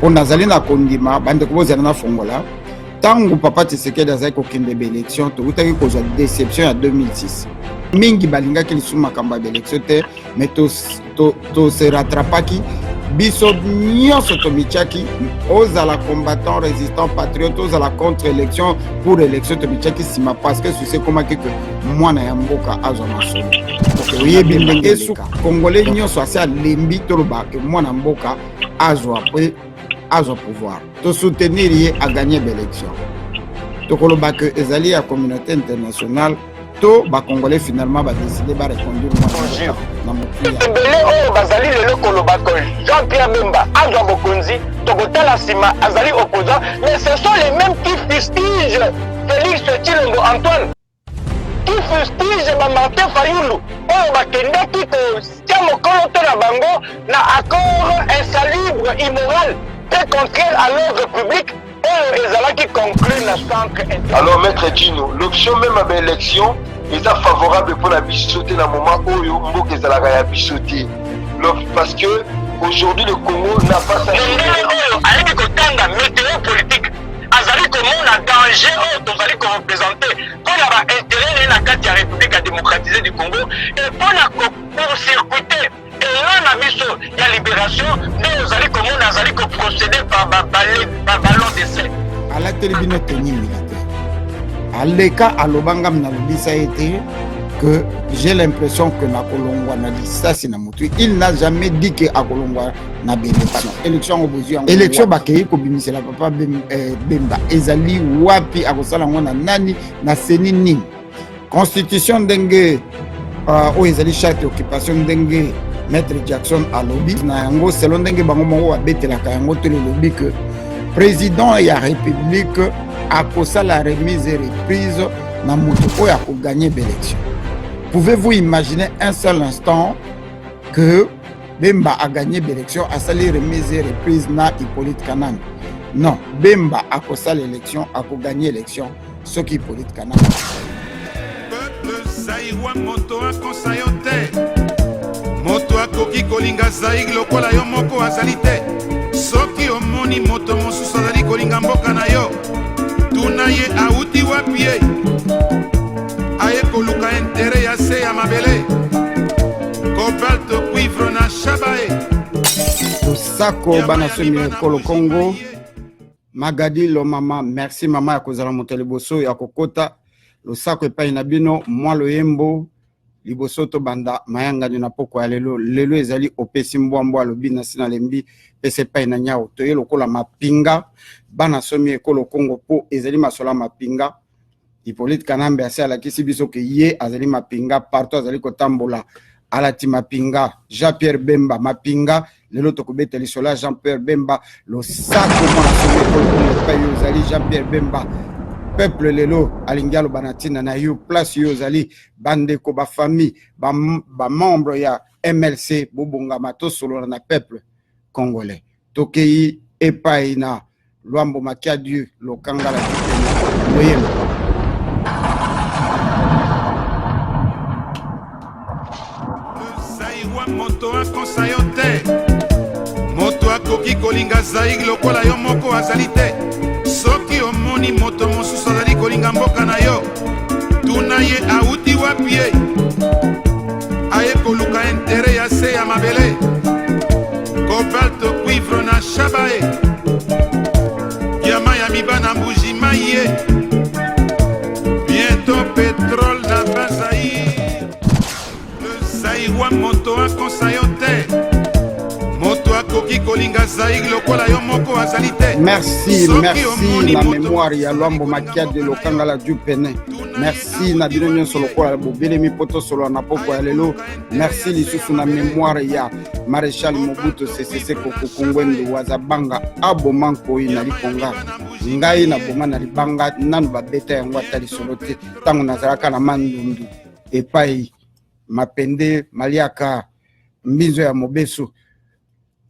po nazali na kondima bande ko bozana na fongola tango papa Tshisekedi azali ko kende be élection to utaki ko déception ya 2006 mingi balinga ki lisuma kamba be élection te mais to se rattrapaki biso nyonso to bichaki ozala combattant résistant patriote ozala contre élection pour élection to bichaki sima parce que c'est comment que mwana ya mboka azwa masolo oyebi ndenge esu congolais nyonso asi alembi toloba ke mwana mboka azwa pouvoir to soutenir ye a gagner l'élection to koloba que ezali ya communauté internationale to ba congolais finalement ba décider ba reconduire moi na motuya ebele oyo bazali lelo koloba ko Jean-Pierre Bemba azwa bokonzi to kotala sima azali opposant mais ce sont les mêmes qui fustigent Félix Tshilombo Antoine qui fustige Martin Fayulu oyo bakendaki kotia mokolo to na bango na accord insalubre immoral très contraire à l'ordre public oyo ezalaki conclu na centre. Alors maître Dino, l'option même à l'élection est favorable pour la bisoté dans le moment où Mboka ezalaka ya bisoté parce que aujourd'hui le Congo n'a pas sa ayaki kotanga météo politique azali komona danger oyo tozali koreprésente mpona baintérêt na kati ya république démocratisée du Congo et mpona court-circuiter elan na biso ya libération nde ozali komona azali koprocéder par ballon d'essai alateli bino tenue militaire aleka alobanga na lobisa ete que j'ai l'impression que na kolongwa na lisasi na mutu il n'a jamais dit que akolongwa na élection obozi yango élection bakei ko bimisela papa Bemba ezali wapi akosala ngona nani na seni nini constitution ndenge o ezali charte occupation ndenge maître Jackson alobi na yango selon ndenge bango moko abetelaka yango to le lobby que président ya république akosala remise et reprise na mutu oyo akogagner l'élection. Pouvez-vous imaginer un seul instant que Bemba a gagné l'élection, a sali remise et reprise na Hippolyte Kanambe? Non, Bemba a causé l'élection, a gagné l'élection, ce qui Hippolyte Kanambe. Peuple Zaïwa moto a conseilloté, moto a koki kolinga Zaïg lokola yo moko azalite, soki omoni moto mosusu azali kolinga mboka na yo, tuna ye auti wapie. Aye koluka intérêt ya se ya mabele cobalt cuivre na shabae Osako banasomi ekolo Congo Magadi lo mama merci mama ya kozala moto liboso ya kokota losako epai na bino mwa loyembo liboso to banda mayanga na poko ya lelo ezali opesi mbwambwa alobi na sina lembi pese epai na nyao toye lokola mapinga banasomi ekolo Congo po ezali masola mapinga Hippolyte Kanambe ase alakisi biso ke ye azali mapinga partout azali kotambola alati mapinga Jean-Pierre Bemba mapinga lelo tokobeteli sola Jean-Pierre Bemba lo sako mona someko pa yo azali Jean-Pierre Bemba peuple lelo alingialo banatina na yo place yo azali bande ko ba famille ba membre ya MLC bobonga mato solo na peuple congolais tokei epai na Luambo Makiadieu lokangala loyembo moto a conseilloté moto a koki kolinga Zaïg lokola yo moko azali te soki omoni moto mosusu azali kolinga mboka na yo tuna ye auti wapie aye koluka intérêt ya se ya mabele cobalt cuivre na shabae diama ya mibana mbujima ye bientôt pétrole na bazaïr Zaïwa moto a conseilloté moto a koki kolinga Zaïg lokola yo moko azali te merci la mémoire ya Luambo Makiadieu lokangala du pene merci na bino nyonso lokola bobelemi poto solo na poko ya lelo merci lisusu na mémoire ya Maréchal Mobutu Sese Seko Kungwendu wazabanga aboma nkoi na likonga ngai na boma na libanga nanu babeta yango atali solo te tango nazalaka na mandundu epai mapende maliaka mbizo ya mobeso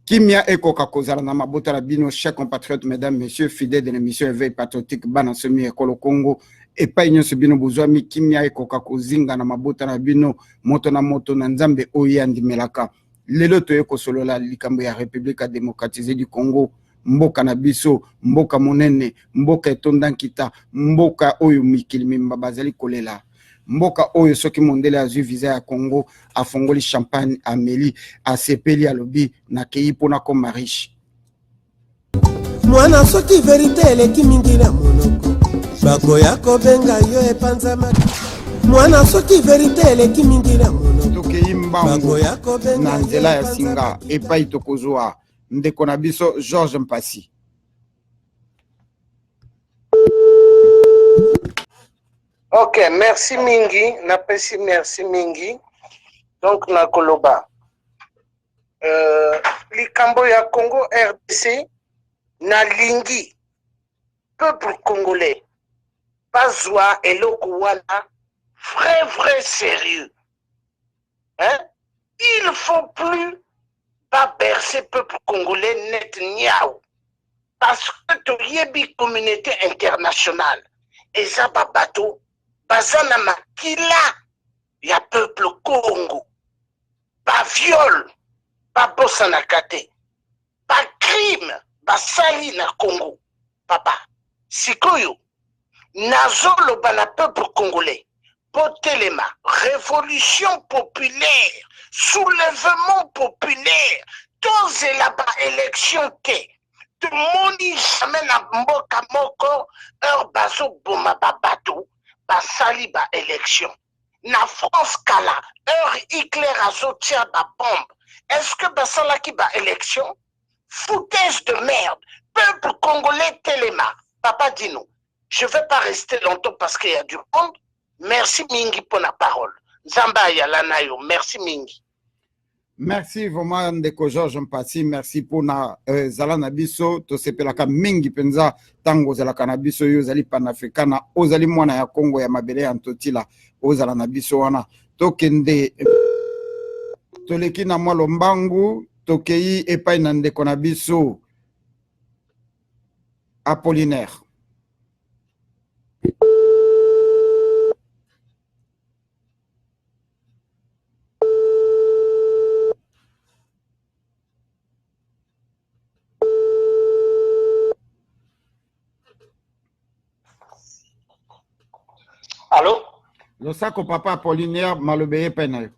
kimia ekoka kozala na mabota na bino chers compatriotes mesdames messieurs fidèles de l'émission Éveil patriotique bana somi ekolo Congo epai nyonso bino bozwami kimia ekoka kozinga na mabota na bino moto na nzambe oyo andimelaka lelo toye kosolola likambo ya République démocratisée du Congo mboka na biso, mboka monene, mboka etondankita, mboka oyo mikili mimba bazali kolela. Mboka oyo soki mondele azwi visa ya Congo, afongoli champagne, ameli, asepeli alobi na kei pona koma riche. Mwana soki verite eleki mingi na monoko, bakoya kobenga yo epanzama. Mwana soki verite eleki mingi na monoko, tokei mbango na nzela ya singa epai tokozwa ndeko na biso Georges Mpasi. Ok, merci mingi, napesi merci mingi. Donc na koloba likambo ya Congo RDC na lingi peuple congolais bazwa eloko wana vrai sérieux. Hein? Il faut plus pas bercer peuple congolais net niaou. Parce que tu yebi communauté internationale et ça bateau bazana makila ya peuple Congo. Ba viol, ba bossa na kate, ba crime, ba sali na Congo. Papa, sikoyo, nazolo ba na peuple congolais, potelema, révolution populaire, soulèvement populaire, tous là-bas élection te, tout le monde jamais na mboka moko, bazo boma ba bateau, ba sali ba élection. Na France kala, Hitler a sorti ba bombe. Est-ce que basala qui ba élection? Foutaise de merde. Peuple congolais téléma. Papa dis-nous, je ne vais pas rester longtemps parce qu'il y a du monde. Merci mingi pour la parole. Zamba Yalanayo, merci mingi. Merci vraiment ndeko Georges Mpasi, merci pour na zala biso to sepelaka mingi penza tango zala biso yo zali panafrikana ozali mwana ya Congo ya mabele ya ntotila ozala na biso wana tokende toleki na mwalo mbangu tokei epai na ndeko na biso Apollinaire. Allô? Le sako papa Apollinaire malobeye penayo.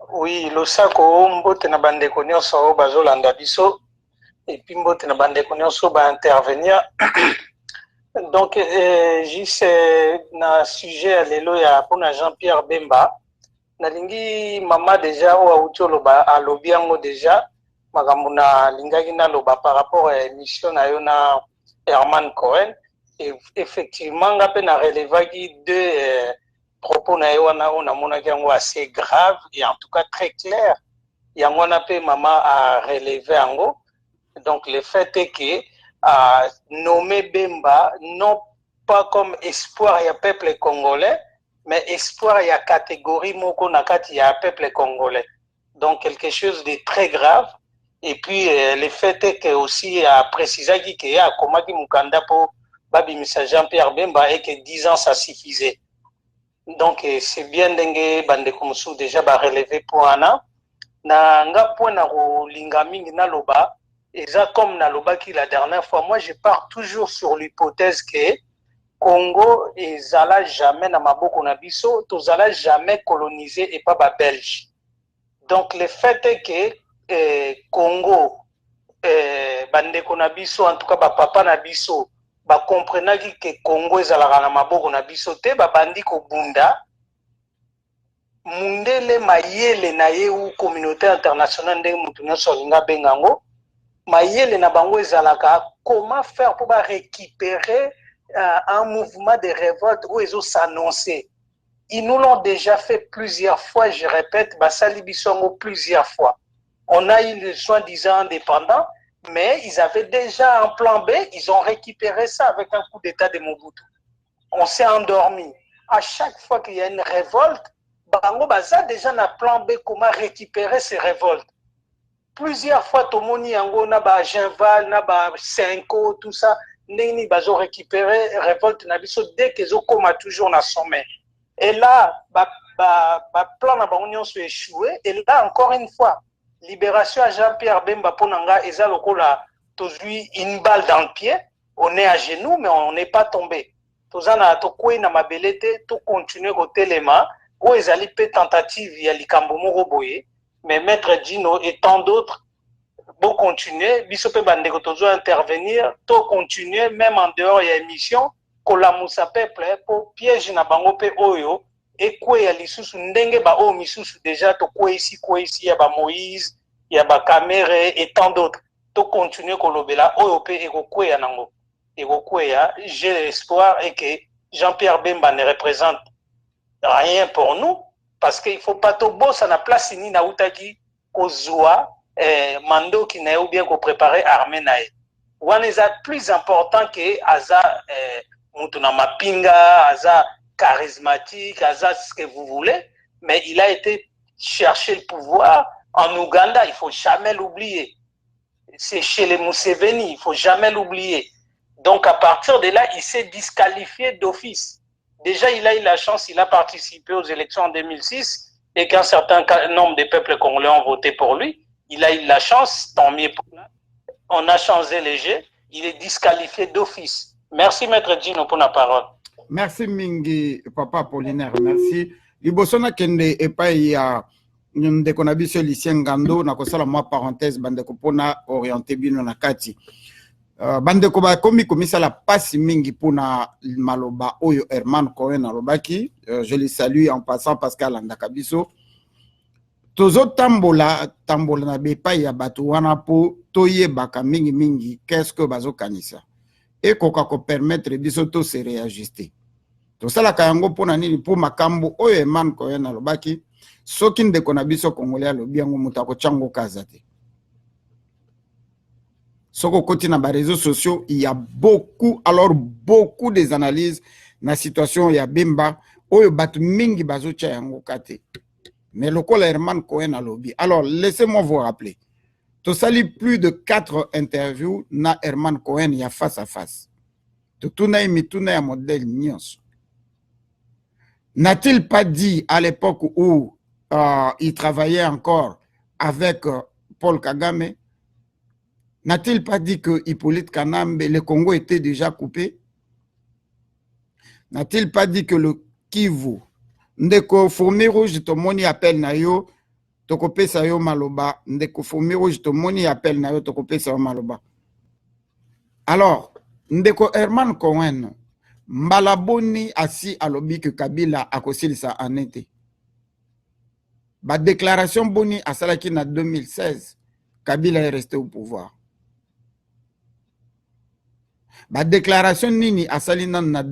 Oui, le sako mbote na bandeko nyonso bazolanda biso et puis mbote na bandeko nyonso ba intervenir. Donc juste na sujet lelo ya pona Jean-Pierre Bemba nalingi mama déjà o auto loba alobi yango déjà makambo na lingaki na loba par rapport à émission na yo na Herman Cohen. Et effectivement ngape na relevaki deux propos na yo na on a monaki yango assez grave et en tout cas très clair. Yango na pe mama a relevé yango. Donc le fait est que nommer Bemba non pas comme espoir ya peuple congolais mais espoir ya catégorie moko na kati ya peuple congolais. Donc quelque chose de très grave. Et puis le fait est que aussi a précisé qu'il y a komaki mukanda pour Babi Missa Jean-Pierre Bemba et que 10 ans ça suffisait. Donc c'est bien dengue bande komsu déjà ba relevé pour ana na nga point na linga mingi na loba et ça comme na loba qui la dernière fois moi je pars toujours sur l'hypothèse que Congo ezala jamais na maboko na biso tozala jamais colonisé et pas ba belge. Donc le fait est que Congo bande na biso en tout cas ba papa na biso ba comprenaki que Congo ezalaka na maboko na biso te ba bandi ko bunda mundele mayele na ye ou communauté internationale ndenge mutu nyonso alinga bengango mayele na bango ezalaka comment faire pour ba récupérer un mouvement de révolte où ils ont s'annoncer. Ils nous l'ont déjà fait plusieurs fois, je répète, basali bisongo plusieurs fois. On a eu le soi-disant indépendant, mais ils avaient déjà un plan B, ils ont récupéré ça avec un coup d'état de Mobutu. On s'est endormi. À chaque fois qu'il y a une révolte, Bango Baza déjà un plan B, comment récupérer ces révoltes. Plusieurs fois, Tomoni Yango, Naba Genval, Naba Senko, tout ça, Neni Bazo récupéré révolte Nabiso dès qu'ils ont comme toujours na sommet. Et là, plan na Bango se échoué. Et là, encore une fois, libération à Jean-Pierre Bemba Ponanga, et ça, aujourd'hui, une balle dans le pied. On est à genoux, mais on n'est pas tombé. Tozana tokwe na mabelete, to continuer au téléma, où ils allaient peut tentative, il y a l'Ikambomo Roboye, mais Maître Dino et tant d'autres, pour continuer, Bisope Bandeko Tozo intervenir, to continuer, même en dehors, il y a émission, Kolamusa Peuple, pour piège na bango pe oyo, et quoi il y a l'issous, ndenge ba o misusu déjà, to quoi ici, il y a ba Moïse, il y a ba Kamere et tant d'autres. To continuer kolobela, oyo pe ego quoi ya nango. J'ai l'espoir et que Jean-Pierre Bemba ne représente rien pour nous, parce qu'il ne faut pas tout beau, ça n'a place ni na outaki, kozua, mando qui n'a bien qu'on préparer armée nae. One est plus important que Aza Mutuna Mapinga, Aza charismatique, Aza ce que vous voulez, mais il a été chercher le pouvoir en Ouganda, il ne faut jamais l'oublier. C'est chez les Museveni, il ne faut jamais l'oublier. Donc, à partir de là, il s'est disqualifié d'office. Déjà, il a eu la chance, il a participé aux élections en 2006 et qu'un certain nombre de peuples congolais ont voté pour lui. Il a eu la chance, tant mieux pour lui. On a changé les jeux, il est disqualifié d'office. Merci, Maître Dino, pour la parole. Merci, Mingi, Papa Apollinaire, merci. Libosona Kende, et pas il y a une déconnabition lycéen Gando, na kosala moi parenthèse, bande kopona orienté bino na kati. Bandeko ba komi komisa la passe mingi pona maloba oyo Herman Cohen alobaki, je le salue en passant Pascal Andakabiso. Tozo tambola na bepa ya batu wana po toye baka mingi qu'est-ce que bazo kanisa et koka ko permettre biso to se réajuster. To sala kayango pona nini po makambo oyo Herman Cohen alobaki soki ndeko na biso congolais alobi yango mutako chango kazate. Soko côté na ba réseaux sociaux, il y a beaucoup des analyses na situation ya Bemba oyo batu mingi bazo cha yango kate. Mais le col Herman Cohen a lobby. Alors laissez-moi vous rappeler. Tu salis plus de 4 interviews na Herman Cohen ya face à face. Tu na mituna ya modèle nyons. N'a-t-il pas dit à l'époque où il travaillait encore avec Paul Kagame? N'a-t-il pas dit que Hippolyte Kanambe, le Congo était déjà coupé? N'a-t-il pas dit que le Kivu, ndeko fourmi rouge to moni appel na yo, toko pesa yo maloba, ndeko fourmi rouge to moni appel na yo, toko pesa yo maloba. Alors, ndeko Herman Cohen, mbalaboni asi alobi que Kabila a kosilisa en été. Ba déclaration boni a salaki na 2016, Kabila est resté au pouvoir. La déclaration nini a sali na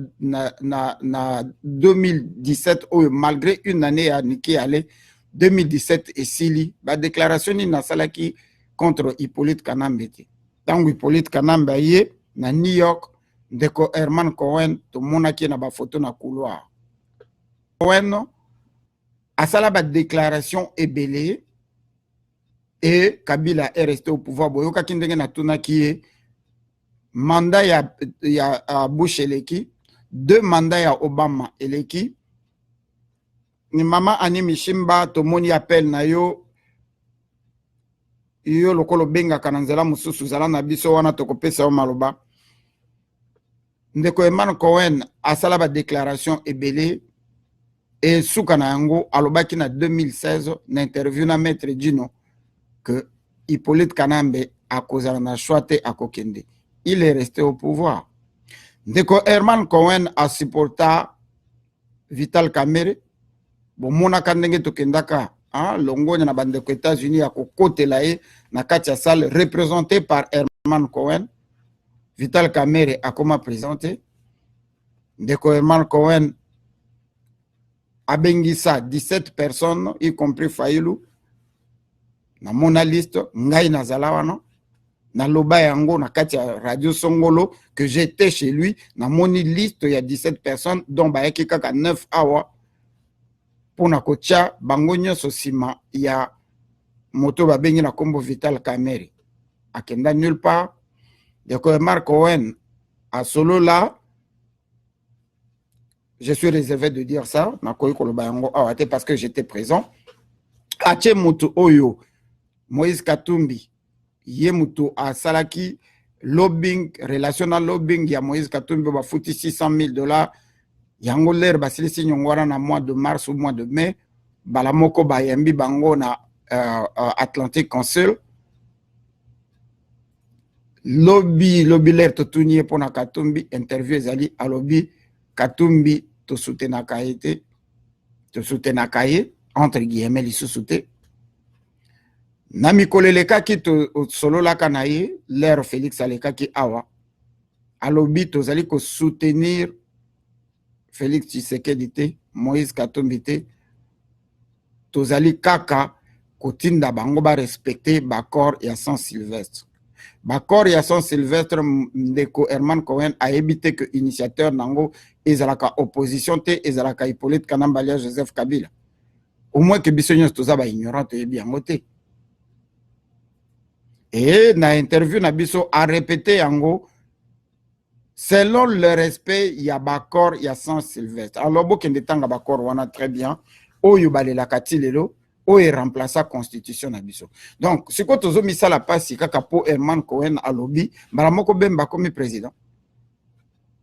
2017 malgré une année à Niki allé 2017 et Sili, la déclaration nini a salaki contre Hippolyte Kanambe. Tant Hippolyte Kanambe yé na New York ndeko Herman Cohen to monaki na ba photo na couloir. Cohen a sala ba déclaration ébélée et Kabila est resté au pouvoir. Boyoka kindenge na tuna kié mandat ya Bush eleki, 2 mandats ya Obama eleki. Ni mama Ani Mishimba tomoni appel na yo lokolo benga kananzela mususu zala na biso wana tokopesa yo maloba. Ndeko Herman Cohen asala ba déclaration ebele et suka na yango alobaki na 2016 na interview na Maître Dino que Hippolyte Kanambe a kozala na choite a kokende. Il est resté au pouvoir. Ndeko Herman Cohen a supporté Vital Kamerhe. Bon, mona kandenge tokendaka, longo na bandeko États-Unis a kokote lae na katia salle représenté par Herman Cohen. Vital Kamerhe a comment présenté. Ndeko Herman Cohen a bengisa 17 personnes, y compris Fayulu. Na mona liste, ngai na zalawana. Na loba yango na katia radio Songolo que j'étais chez lui na moni liste il y a 17 personnes dont baeki kaka 9 awa pour na kocha bango nyonso sima ya moto babengi na kombo Vital Kamerhe akenda nulle part. Ndeko Herman Cohen à solo là, je suis réservé de dire ça na koyi koloba yango awa te parce que j'étais présent. Ache moto oyo Moïse Katumbi ye mutu asalaki lobbying, relational lobbying ya Moïse Katumbi ba futi $600,000 yango ler basilisi nyongwana na mois de mars ou mois de mai bala moko ba yembi bango na Atlantic Council lobby ler totunye pona Katumbi interview ezali alobi Katumbi to soutenaka ete to soutenaka ye entre guillemets lisusu te na mikolo elekaki tosololaka na ye ler Félix alekaki awa alobi tozali soutenir Félix Tshisekedi te Moïse Katumbi te tozali kaka kotinda bango ba respecter bakor ya Saint-Sylvestre bakor ya Saint-Sylvestre ndeko Herman Cohen a évité que initiateur nango ezalaka opposition te ezalaka Hippolyte Kanambalia Joseph Kabila au moins que biso nyonso toza ba ignorant toyebi yango te. Et na interview na biso a répété yango selon le respect il y a bakor il y a Saint-Sylvestre. Alors bokende tanga bakor wana très bien oyo balelaka ti lelo oyo remplaça constitution na biso. Donc siko tozo misala pasi kaka po Herman Cohen alobi mbala moko bemba komi président.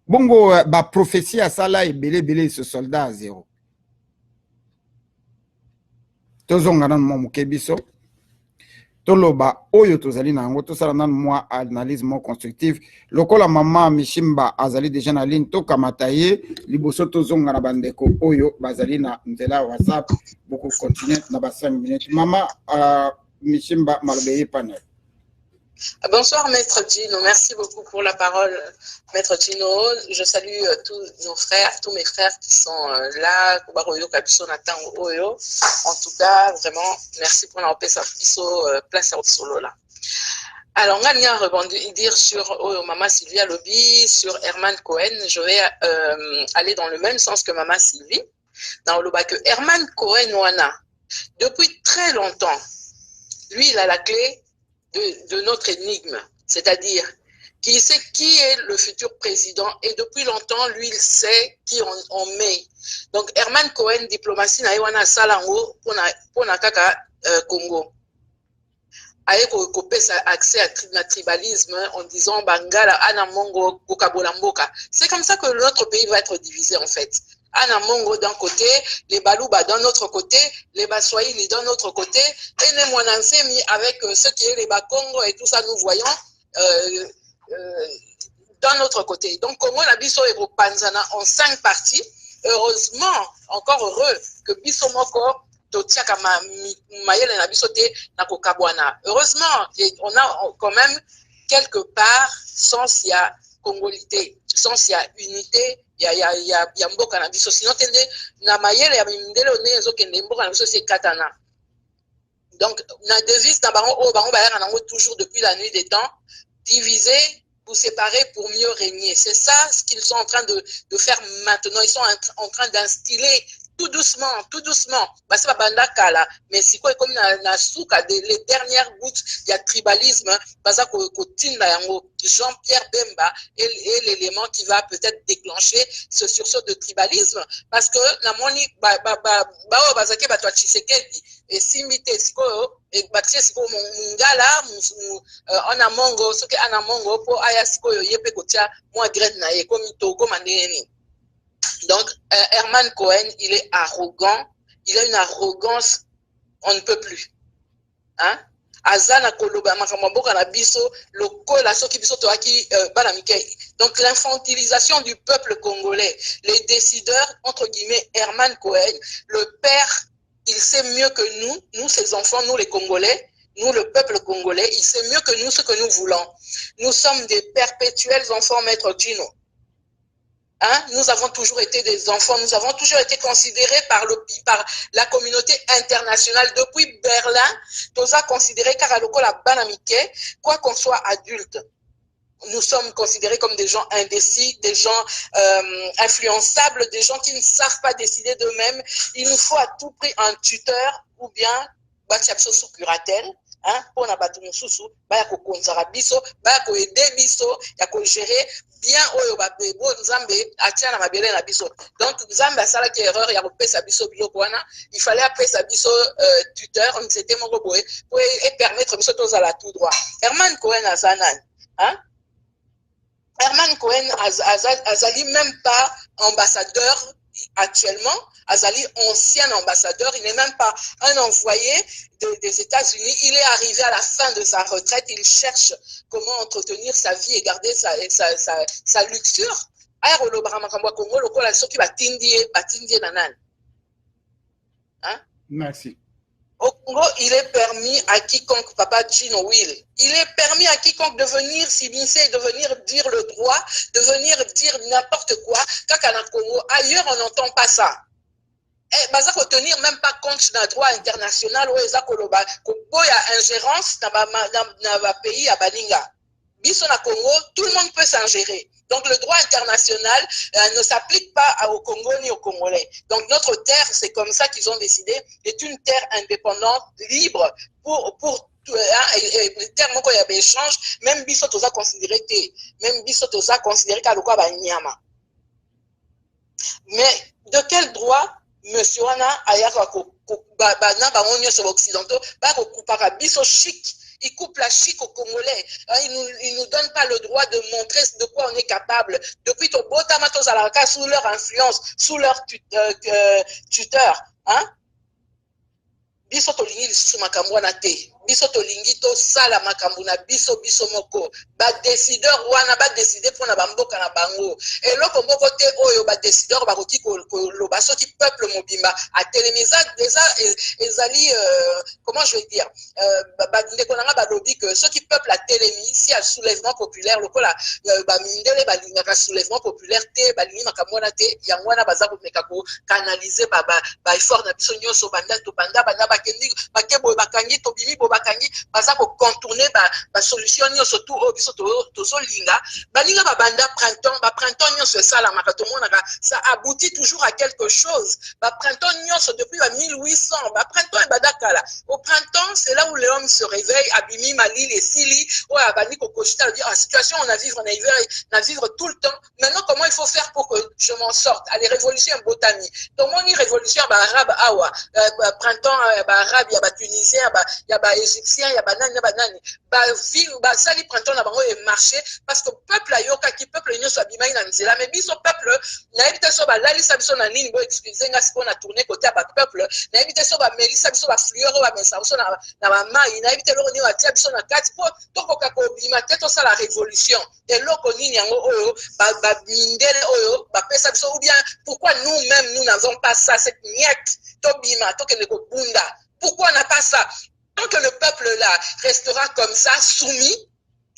Bongo ba prophétie à sala ebele ce soldat à zéro. Tozonga nan mo mukebiso toloba oyo tozali nango tosala nan moi analyse mo constructive lokola mama Mishimba azali déjà na ligne to kamataye liboso tozonga na bandeko oyo bazali na nzela WhatsApp beaucoup continuer na ba 5 minutes mama Mishimba malobeye panel. Bonsoir Maître Gino, merci beaucoup pour la parole Maître Gino. Je salue tous nos frères, tous mes frères qui sont là, en tout cas, vraiment, merci pour la place à solo là. Alors, on a bien rebondir sur Maman Sylvia Lobby, sur Herman Cohen. Je vais aller dans le même sens que Maman Sylvie. Dans le bas que Herman Cohen, depuis très longtemps, lui, il a la clé de notre énigme, c'est-à-dire qu'il sait qui est le futur président et depuis longtemps, lui, il sait qui on met. Donc, Herman Cohen, diplomatie, na ewana salango pour na kaka Congo. Avec accès à tribalisme en disant Bangala, Anamongo, Kokabolamboka. C'est comme ça que notre pays va être divisé en fait. Anamongo d'un côté, les Balouba d'un autre côté, les Baswahili d'un autre côté, et les Mwanansemi avec ceux qui est les Bakongo et tout ça, nous voyons d'un autre côté. Donc, comment la Bisso et Panzana en 5 parties, heureusement, encore heureux que Bisso Moko, heureusement, on a quand même quelque part, sans il y a congolité, sans il y a unité, il y a mboka na biso sinon tende na mayele ya mindele onezo kende mboka na biso c'est katana. Donc na devise na bango o bango bayaka nango toujours depuis la nuit des temps, diviser pour séparer pour mieux régner. C'est ça ce qu'ils sont en train de faire maintenant. Ils sont en train d'instiller tout doucement. Bah, c'est pas bandaka là, mais c'est quoi comme na souka les dernières gouttes, il y a tribalisme, parce que Jean-Pierre Bemba est l'élément qui va peut-être déclencher ce sursaut de tribalisme, parce que na moni bazaki batwa Tshisekedi et simité siko et bakse siko mungala on a mongo ce que ana mongo pour aya siko yepe kotia moi graine na ye comme togo mandeni. Donc, Herman Cohen, il est arrogant. Il a une arrogance, on ne peut plus. Hein? Azana Koloba, Makamamboka na biso, loko la soki biso toaki balamike. Donc, l'infantilisation du peuple congolais. Les décideurs, entre guillemets, Herman Cohen, le père, il sait mieux que nous ses enfants, nous les Congolais, nous le peuple congolais, il sait mieux que nous ce que nous voulons. Nous sommes des perpétuels enfants, Maître Gino. Hein? Nous avons toujours été des enfants, nous avons toujours été considérés par la communauté internationale. Depuis Berlin, nous avons considéré Karaloko la Banamike, quoi qu'on soit adulte. Nous sommes considérés comme des gens indécis, des gens influençables, des gens qui ne savent pas décider d'eux-mêmes. Il nous faut à tout prix un tuteur ou bien Batiapso sous curatelle. hein, pour na batu mususu ba ya ko konzara biso ba ya ko aider biso ya ko gérer bien oyo ba bo nzambe atia na mabele na biso. Donc nzambe asala ki erreur ya ko pesa biso biloko wana, il fallait apesa biso tuteur c'était moko boye pour permettre biso tozala tout droit. Herman Cohen azanan, hein? Herman Cohen azali même pas ambassadeur actuellement, azali ancien ambassadeur, il n'est même pas un envoyé des États-Unis. Il est arrivé à la fin de sa retraite, il cherche comment entretenir sa vie et garder sa luxure. Merci. Au Congo, il est permis à quiconque, Papa Gino Will, il est permis à quiconque de venir s'immiscer, de venir dire le droit, de venir dire n'importe quoi. Kaka Congo, ailleurs, on n'entend pas ça. Et baza ko tenir même pas compte d'un droit international où eza koloba ko boya ingérence dans ba pays à baninga. Biso na Congo, tout le monde peut s'ingérer. Donc le droit international ne s'applique pas au Congo ni aux Congolais. Donc notre terre, c'est comme ça qu'ils ont décidé, est une terre indépendante, libre pour terre moko ya échange, même biso toza considéré même biso toza considéré ka lokwa ba nyama. Mais de quel droit monsieur wana ayaka ko na ba onyo sur occidentaux ba ko kupaka biso chic. Il coupe la chic aux Congolais. Il nous donne pas le droit de montrer de quoi on est capable. Depuis au Botamatos à la sous leur influence, sous leur tuteur. Hein? Biso tolingi lisusu makambo wana te. Biso tolingi to sala makambo na biso moko. Ba décideur wana ba décider pour na bamboka na bango. Et loko moko te oyo ba décideur ba koki ko loba soki peuple mobimba a télémisa déjà ezali comment je vais dire ba ndeko nanga ba lobi que ceux qui peuple a télémi si a soulèvement populaire lokola ba mindele ba lingaka soulèvement populaire te ba lingi makambo wana te yango wana baza ko meka ko canaliser ba effort na biso nyonso banda to banda bana bakendi bakebo bakangi to bimi bo bakangi baza ko contourner ba solution nyonso tout o biso to zolinga balinga ba banda printemps nyonso sala makato monaka ça aboutit toujours à quelque chose. Ba printemps nyonso depuis 1800 ba printemps et badakala. Au printemps, c'est là où l'homme se réveille, abimi malili et sili, ou abani kokoshita dire la situation on a vivre tout le temps. Maintenant comment il faut faire pour que je m'en sorte? Allez révolution botanique. Donc on y révolution ba arabe awa, printemps ba arabe, ya ba tunisien, ya ba égyptien, ya ba nani, ba vie ba sali printemps na bango et marché parce que peuple ayoka ki peuple nyonso abimai na nzela mais biso peuple na ebite so ba lali sabiso na nini bo excusez nga siko na tourner côté ba peuple na ebite so ba meli sabiso ba flueur ba mesa so na ba mai na ebite loko ni wa tia biso na kati po tokoka ko bima te to sala révolution et loko nini yango oyo ba mindele oyo ba pesa biso ou bien pourquoi nous-mêmes nous n'avons pas ça cette miette to bima to kende ko bunda pourquoi on n'a pas ça tant que le peuple là restera comme ça soumis.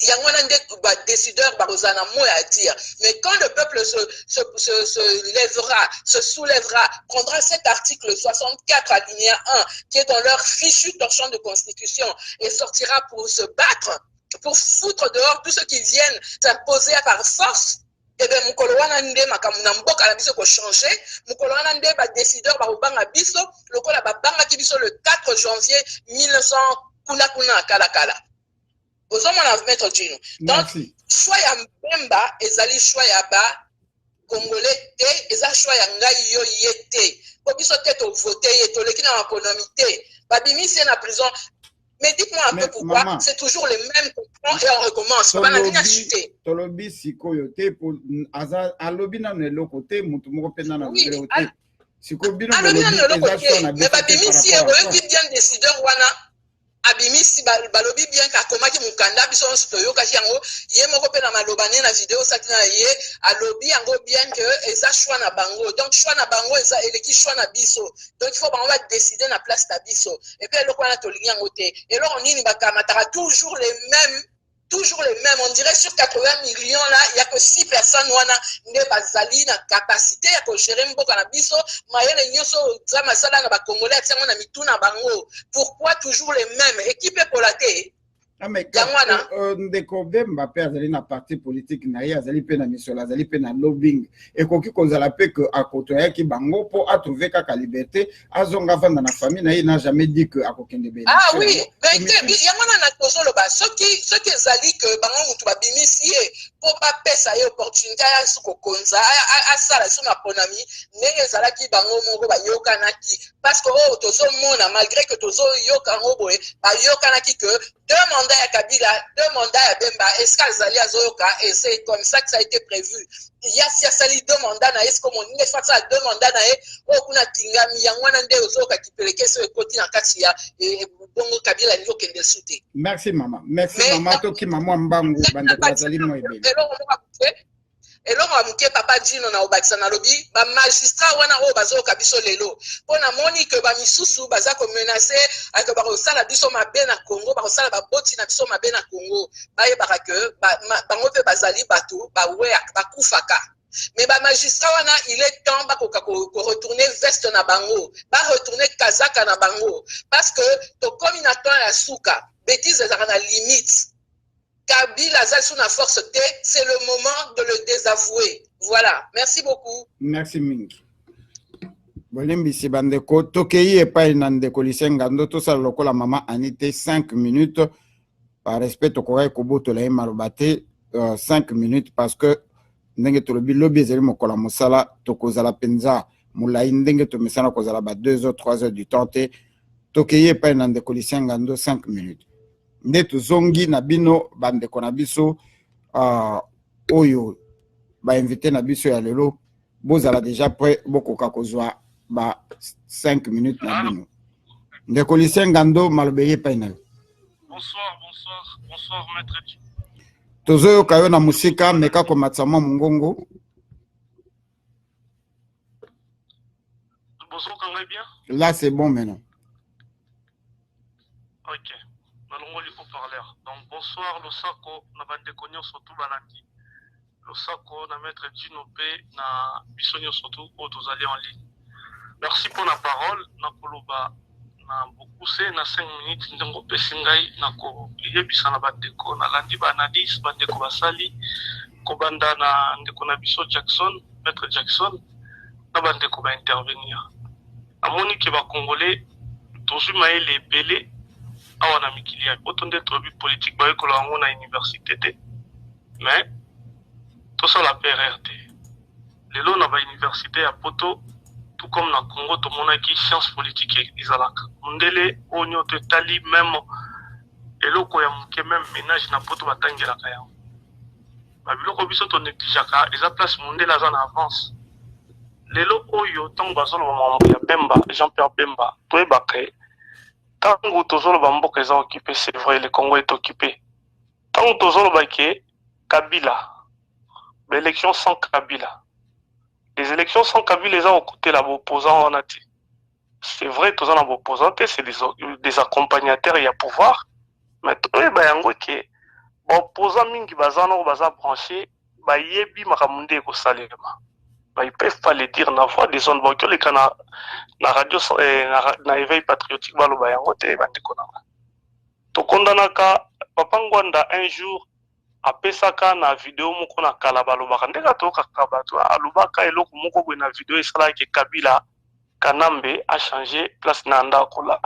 Il y a un décideur barozana mot à dire. Mais quand le peuple se lèvera, se soulèvera, prendra cet article 64 alinéa 1 qui est dans leur fichu torchon de constitution et sortira pour se battre, pour foutre dehors tous ceux qui viennent s'imposer par force, eh bien, mukolo wana nde makamuna mboka la biso ko changer, mukolo wana nde ba décideur ba obanga biso, lokola ba banga ki biso le 4 janvier 1900 kuna kala. Aux hommes, on a maître Gino. Donc, choix ya Mbemba, ezali choix ya ba Congolais te, ezali choix ya ngai yo yete. Pour biso te to voter yeto, leki na économie te. Babimi c'est na prison. Mais dites-moi un peu pourquoi maman, c'est toujours les mêmes comprends et on recommence. Tolobi sikoyo te pour alobi na ne lokote mutu moko pena na ngelo te. Siko bino alobi na ne lokote. Mais babimi si oyoki bien décideur wana abimi si balobi bien ka komaki mukanda biso toyoka yango ye moko pe na malobane na vidéo sakina ye alobi yango bien que eza choix na bango donc choix na bango eza eleki choix na biso donc il faut bango va décider na place na biso et puis eloko wana tolingi yango te eloko nini bakamataka toujours les mêmes, on dirait sur 80 millions là, il n'y a que 6 personnes wana nde bazali na capacité ya ko gérer mboka na biso, mayele nyoso za masala na ba Congolais atia na mituna bango. Pourquoi toujours les mêmes? Équipe pour la té. Ah, mais yango wana ndeko Bemba pe azali na parti politique na ye azali pe na misolo azali pe na lobbying ekoki kozala pe que akotoyaki bango po atrouver kaka liberté azonga vanda na famille na ye n'a jamais dit que akokende be ah oui mais yango wana tozoloba soki ezali que bango mutu babimisi ye po bapesa ye opportunité ya kokonza asala so na ponami ndenge ezalaki bango moko bayokanaki parce que oyo tozomona malgré que tozoyoka yango boye bayokanaki que 2 mandats ya Kabila 2 mandats ya Bemba est-ce qu'azali azoyoka et c'est comme ça que ça a été prévu il y a si asali 2 mandats na est-ce que mon nge fatsa 2 mandats na ye oyo kuna tingami yango wana nde ozoyoka kipeleke so ekoti na kati ya bongo Kabila ndio kende sute. Merci maman toki maman mbangu bande bazali mo ebele eloko amuke papa Dino na obakisa na lobi ba magistrat wana oyo bazoyoka biso lelo mpona moni ke bamisusu baza komenase ake bakosala biso mabe na Congo bakosala baboti na biso mabe na Congo bayebaka ke bango mpe bazali bato bakufaka mais ba magistrat wana il est temps bakoka retourner veste na bango retourner kazaka na bango parce que tokomi na temps ya suka bêtise ezalaka na limite. Kabila a sous la force T, c'est le moment de le désavouer. Voilà. Merci beaucoup. Merci Mingi. Bolembi si bandeko tokei epai na ndeko Lisengando tosala lokola mama Anité 5 minutes par respect tokokai kobotola ye maloba te 5 minutes parce que ndenge tolobi lobi ezali mokola mosala tokozala penza molai ndenge tomesana kozala ba 2 heures 3 heures du temps te tokei epai na ndeko Lisengando 5 minutes. Nde tozongi na bino bandeko na biso oyo ba invité na biso ya lelo bozala déjà prêt bokoka kozwa ba 5 minutes na bino ndeko Lisengando malobeye pa ina. Bonsoir maître. Tozoyoka yo na musika meka komatsama mungongo. Bonsoir, quand même bien. Là c'est bon maintenant. Ok. Il faut parler. Donc bonsoir Losako na bande konyo surtout balandi. Losako na maître Dino P na bisonyo surtout autozali en ligne. Merci pour la parole na koloba na beaucoup c'est na 5 minutes ndongo pesingai na ko yebisa na bande ko na landi banadis bande ko basali ko banda na ndeko na biso Jackson maître Jackson na bande ko ba intervenir. Amoni ke ba congolais tozu maele belé awana mikili ya otonde tobi politique ba ekolo yango na université te mais tout ça la PRRT lelo na ba université ya Poto tout comme na Congo to monaki science politique ezalaka ndele onyo te tali même eloko ya muke même ménage na Poto batangelaka yango ba biloko biso to négligaka eza place mondela za na avance lelo oyo tango bazolo mambo ya Bemba Jean-Pierre Bemba to ebake tango tozolo bamboka eza occupé c'est vrai le Congo est occupé tango tozolo bake Kabila l'élection sans Kabila les élections sans Kabila eza au côté la opposant en ati c'est vrai tozana na opposant c'est des accompagnateurs il y a pouvoir mais toi ba yango ke opposant mingi bazana o baza branché ba yebi makamunde ko salema ils peuvent pas le dire na voix des zones banques les cana na radio na éveil patriotique baloba yango te bandeko na to kondanaka papa Ngwanda un jour apesaka na vidéo moko na kala baloba ndeka to kakabatu alobaka eloko moko boye na vidéo esala ke Kabila Kanambe a changé place na ndako la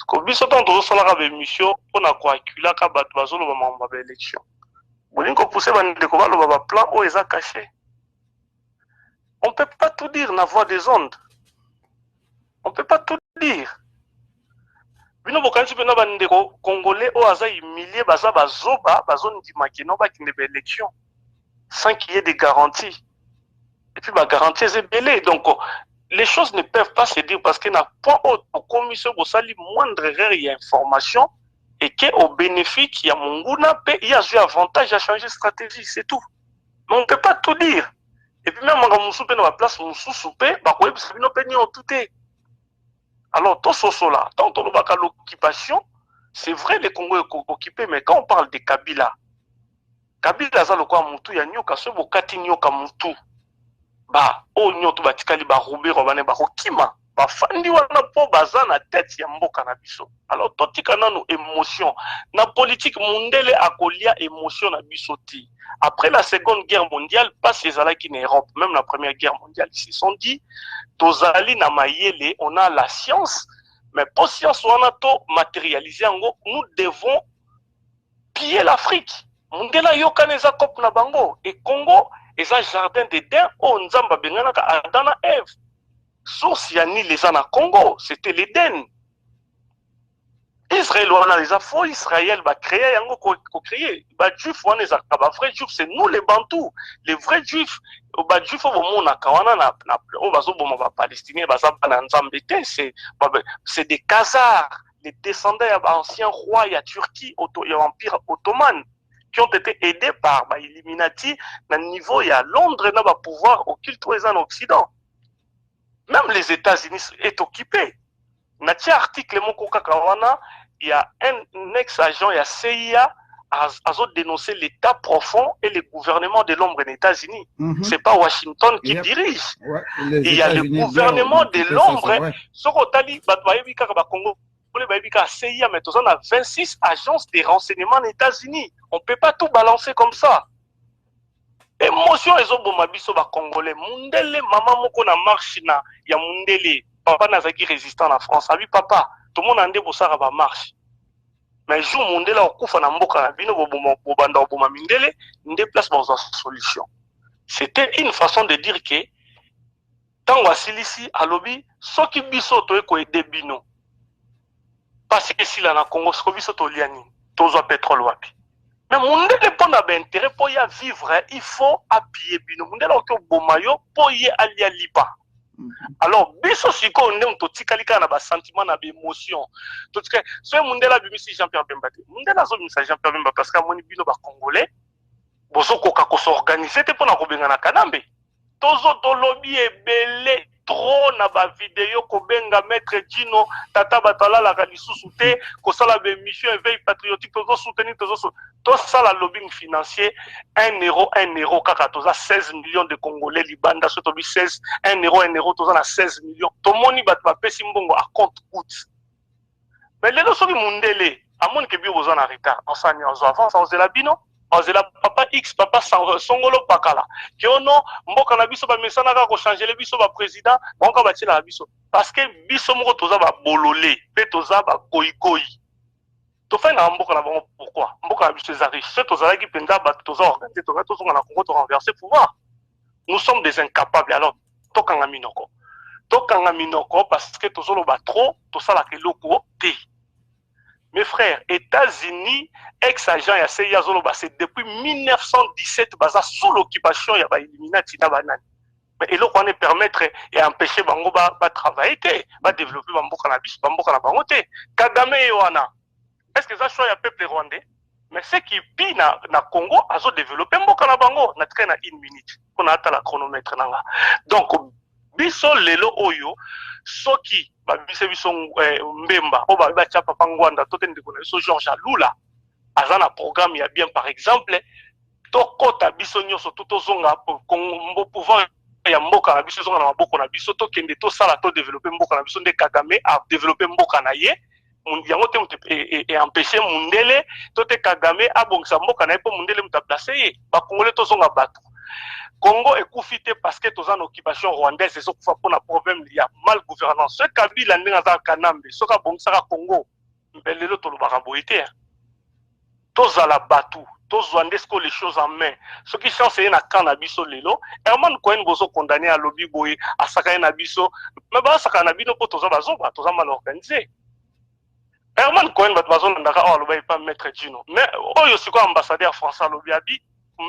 ko biso tant to sala ka be mission pona ko akula ka batu bazolo ba mamba ba élection bolingo pousser bandeko baloba ba plan o eza caché. On ne peut pas tout dire dans la voix des ondes. On ne peut pas tout dire. Bino bokanisi pena bandeko congolais o aza humilié baza bazoba bazoni dimakino ba kine ba élection sans qu'il y ait des garanties. Et puis ba garantie est belé donc les choses ne peuvent pas se dire parce que na point au commission bosali moindre erreur il y a information et que au bénéfice il y a monguna pe il y a eu avantage à changer stratégie c'est tout. Mais on ne peut pas tout dire. Et puis même quand on dans la place on sous-souper bah ouais parce que nous peignons tout est alors tout ce là tant on va qu'à l'occupation c'est vrai les Congo est occupé mais quand on parle de Kabila za le quoi mutu ya nyoka so bokati nyoka mutu ba o nyoto batikali ba roubé robane ba rokima bafandi wana po baza na tête ya mboka na biso. Alors totika nanu émotion na politique mundele akolia émotion na biso ti. Après la Seconde Guerre mondiale, pas ces alaki en Europe, même la Première Guerre mondiale, ils se sont dit tozali na mayele, on a la science, mais pour science wana to matérialiser ngo, nous devons piller l'Afrique. Mundela yokane za kop na bango et Congo eza jardin d'Éden o nzamba bengana ka Adana Ève. Source ya ni les ana Congo, c'était l'Éden. Israël wana les afro Israël va créer yango ko créer. Ba juif wana les ba vrais juifs, c'est nous les bantous, les vrais juifs. Ba juif o mona kawana na o bazo boma ba palestinien baza na nzambe te, c'est des Khazars, les descendants anciens rois ya Turquie, ya empire ottoman, qui ont été aidés par Illuminati na niveau ya Londres na ba pouvoir occulte en Occident. Même les États-Unis est occupé. Natia article moko kakawana, il y a un ex-agent, il y a CIA a dénoncé l'état profond et le gouvernement de l'ombre des États-Unis. C'est pas Washington qui dirige. Il y a le gouvernement de l'ombre. Sokotali batwaibika ba Congo. CIA, mais on a 26 agences de renseignement aux États-Unis. On ne peut pas tout balancer comme ça. Émotion ezoboma biso ba Congolais. Mundele maman moko na marche na ya mundele. Papa nazaki résistant en France. Abi papa, tout le monde ande bosara ba marche. Mais jour mundele okufa na mboka na bino bobanda oboma mindele, ndé place dans une solution. C'était une façon de dire que tant wasilisi alobi soki biso to eko aider bino. Parce que si là na Congo soki biso to liani, tozo pétrole wapi. Mais mundele pona ba intérêt pour y vivre, il faut appuyer bino. Mundele okyo bomayo pour y alia lipa. Alors biso siko ndem to tikalika na ba sentiment na ba émotion. To tika so mundela bimisi Jean-Pierre Bemba. Mundela zo bimisa Jean-Pierre Bemba parce que moni bino ba Congolais bozo koka ko s'organiser te pona ko benga na kanambe. Tozo to lobby ebele trop na ba vidéo ko benga maître Dino tata batala la kalisusu te ko sala be mission éveil patriotique tozo soutenir to sala lobbying financier 1 euro kaka toza 16 millions de Congolais libanda so to bi 16 1 euro toza na 16 millions to moni bat ba pesi mbongo a compte coûte. Mais lelo so bi mundele amoni ke bi boza na retard on s'en avance on se la bino on se la papa X papa songolo pakala ki ono mboka na biso ba mesana ka ko changer le biso ba président bonka ba tila biso parce que biso moko toza ba bololé pe toza ba koikoi to fait na mboka na bango. Pourquoi mboka na biso za riche toza ki penza ba toza organiser toza na Congo to renverser pouvoir. Nous sommes des incapables. Alors tokanga minoko parce que tozo lo ba trop to sala ke loko te. Mes frères, États-Unis, ex-agent ya CIA Zoloba, c'est depuis 1917 baza sous l'occupation ya ba Illuminati na banane. Mais et l'on permettre et empêcher bango ba travailler ba développer bamboka na biso bamboka na bango te. Kagame yoana. Est-ce que ça choix ya peuple rwandais? Mais ce qui pi na Congo azo développer mboka na bango na train na 1 minute. On a ata la chronomètre nanga. Donc biso lelo oyo soki ba biso mbemba o ba tia papa ngwanda to tende kona biso Georges Alula azana programme ya bien par exemple to kota biso nyoso to zonga Congo pouvoir ya mboka na biso zonga na maboko na biso to kende to sala to développer mboka na biso nde Kagame a développer mboka na ye yango te et empêcher mundele to te Kagame a bongisa mboka na ye po mundele muta placer ye ba Congolais to zonga bato. Congo est confité parce que tous en occupation rwandaise, c'est ce qu'il faut pour un problème, il y a mal gouvernance. Ce Kabila n'est pas Kanambe, ce qu'a bon ça Congo, mais les autres le baraboité. Tous à la batou, tous rwandais que les choses en main. Ce qui change c'est un cannabis au lelo. Herman Cohen bozo condamné à lobby boy, à Saka Nabiso, mais bah Saka Nabino pour tous à mal organisé. Herman Cohen va bazon ndaka oh le pas mettre Gino. Mais oh yo c'est quoi ambassadeur français lobby abi.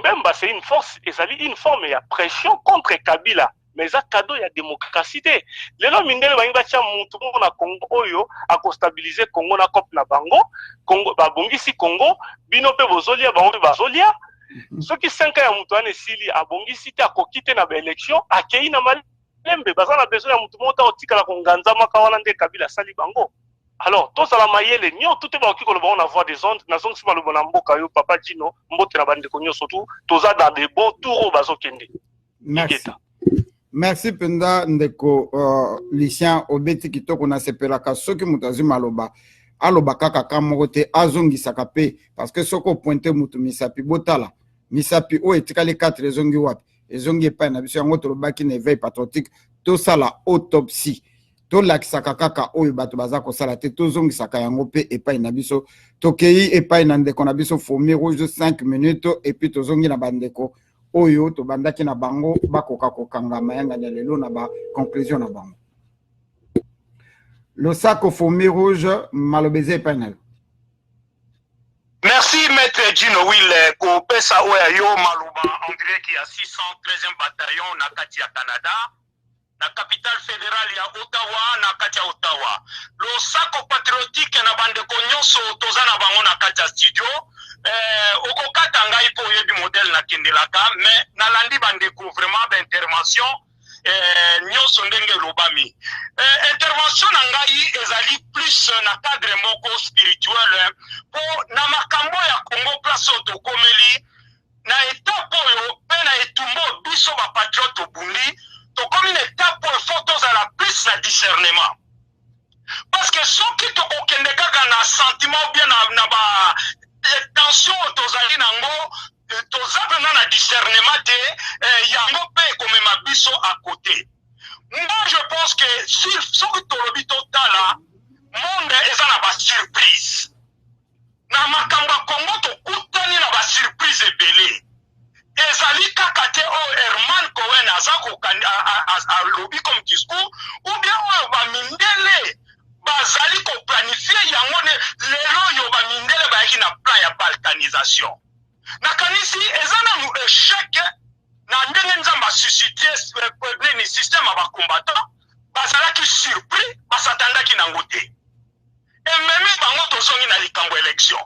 Même c'est une force, une forme, il y a pression contre Kabila. Mais ça cadeau, il y a démocratie. Les gens mindele ba tia mutu na Congo oyo a stabiliser Congo na cop na bango, Congo ba bongisi Congo, bino pe bozolia bango bazolia. Ceux qui 5 ans ya mutu ane sili a bongisi te a kokite na ba élection, a kei na malembe, baza na besoin ya mutu mota otika la konganza makawana nde Kabila sali bango. Alors, tous à la maïele, nous tout est bon qui on a voir des ondes, nous sommes sur le bon amboka yo papa Dino, mbote na bande konyo surtout, tous dans des bons tours au bazo kende. Merci. Merci Penda ndeko Lucien obeti kitoko na sepelaka soki mutazi maloba aloba kaka kamoko te azongisaka pe parce que soko pointe mutu misapi botala misapi o etikali 4 ezongi wapi ezongi epai na biso yango tolobaki na éveil patriotique tosala autopsie tolakisaka kaka oyo bato baza kosala te tozongisaka yango pe epai na biso tokei epai na ndeko na biso fourmi rouge 5 minutes et puis tozongi na bandeko oyo to bandaki na bango bakoka kokanga mayanga ya lelo na ba conclusion na bango le sac au fourmi rouge malobeze panel. Merci maître Gino Will ko pesa oya yo maluba en direct ya 613e bataillon na kati ya Canada na capitale fédérale ya Ottawa na kati ya Ottawa le sac patriotique na bandeko nyonso tozana bango na kati ya studio okokata ngai po yebi modèle na kendelaka mais nalandi bandeko vraiment d'intervention nyonso ndenge lobami intervention na ngai ezali plus na cadre moko spirituel po na makambo ya Congo place tokomeli na étape oyo pe na etumbo biso ba patriote bundi tokomi na étape oyo faut tozala plus na discernement parce que soki tokokende kaka na sentiment ou bien na ba tension tozali nango tozabe na discernement te yango pe komema biso à côté. Moi je pense que si soki tolobi totala monde eza na ba surprise na makambo ya Congo tokutani na ba surprise ebele ezali kaka te oyo Herman Cohen aza alobi comme discours ou bien oyo bamindele bazali koplanifie yango lelo oyo bamindele bayaki na plan ya balkanisation nakanisi eza na échec na ndenge nzambe asuscité ni système ya bacombattant bazalaki surpris basatandaki nango te ememi bango tozongi na likambo élection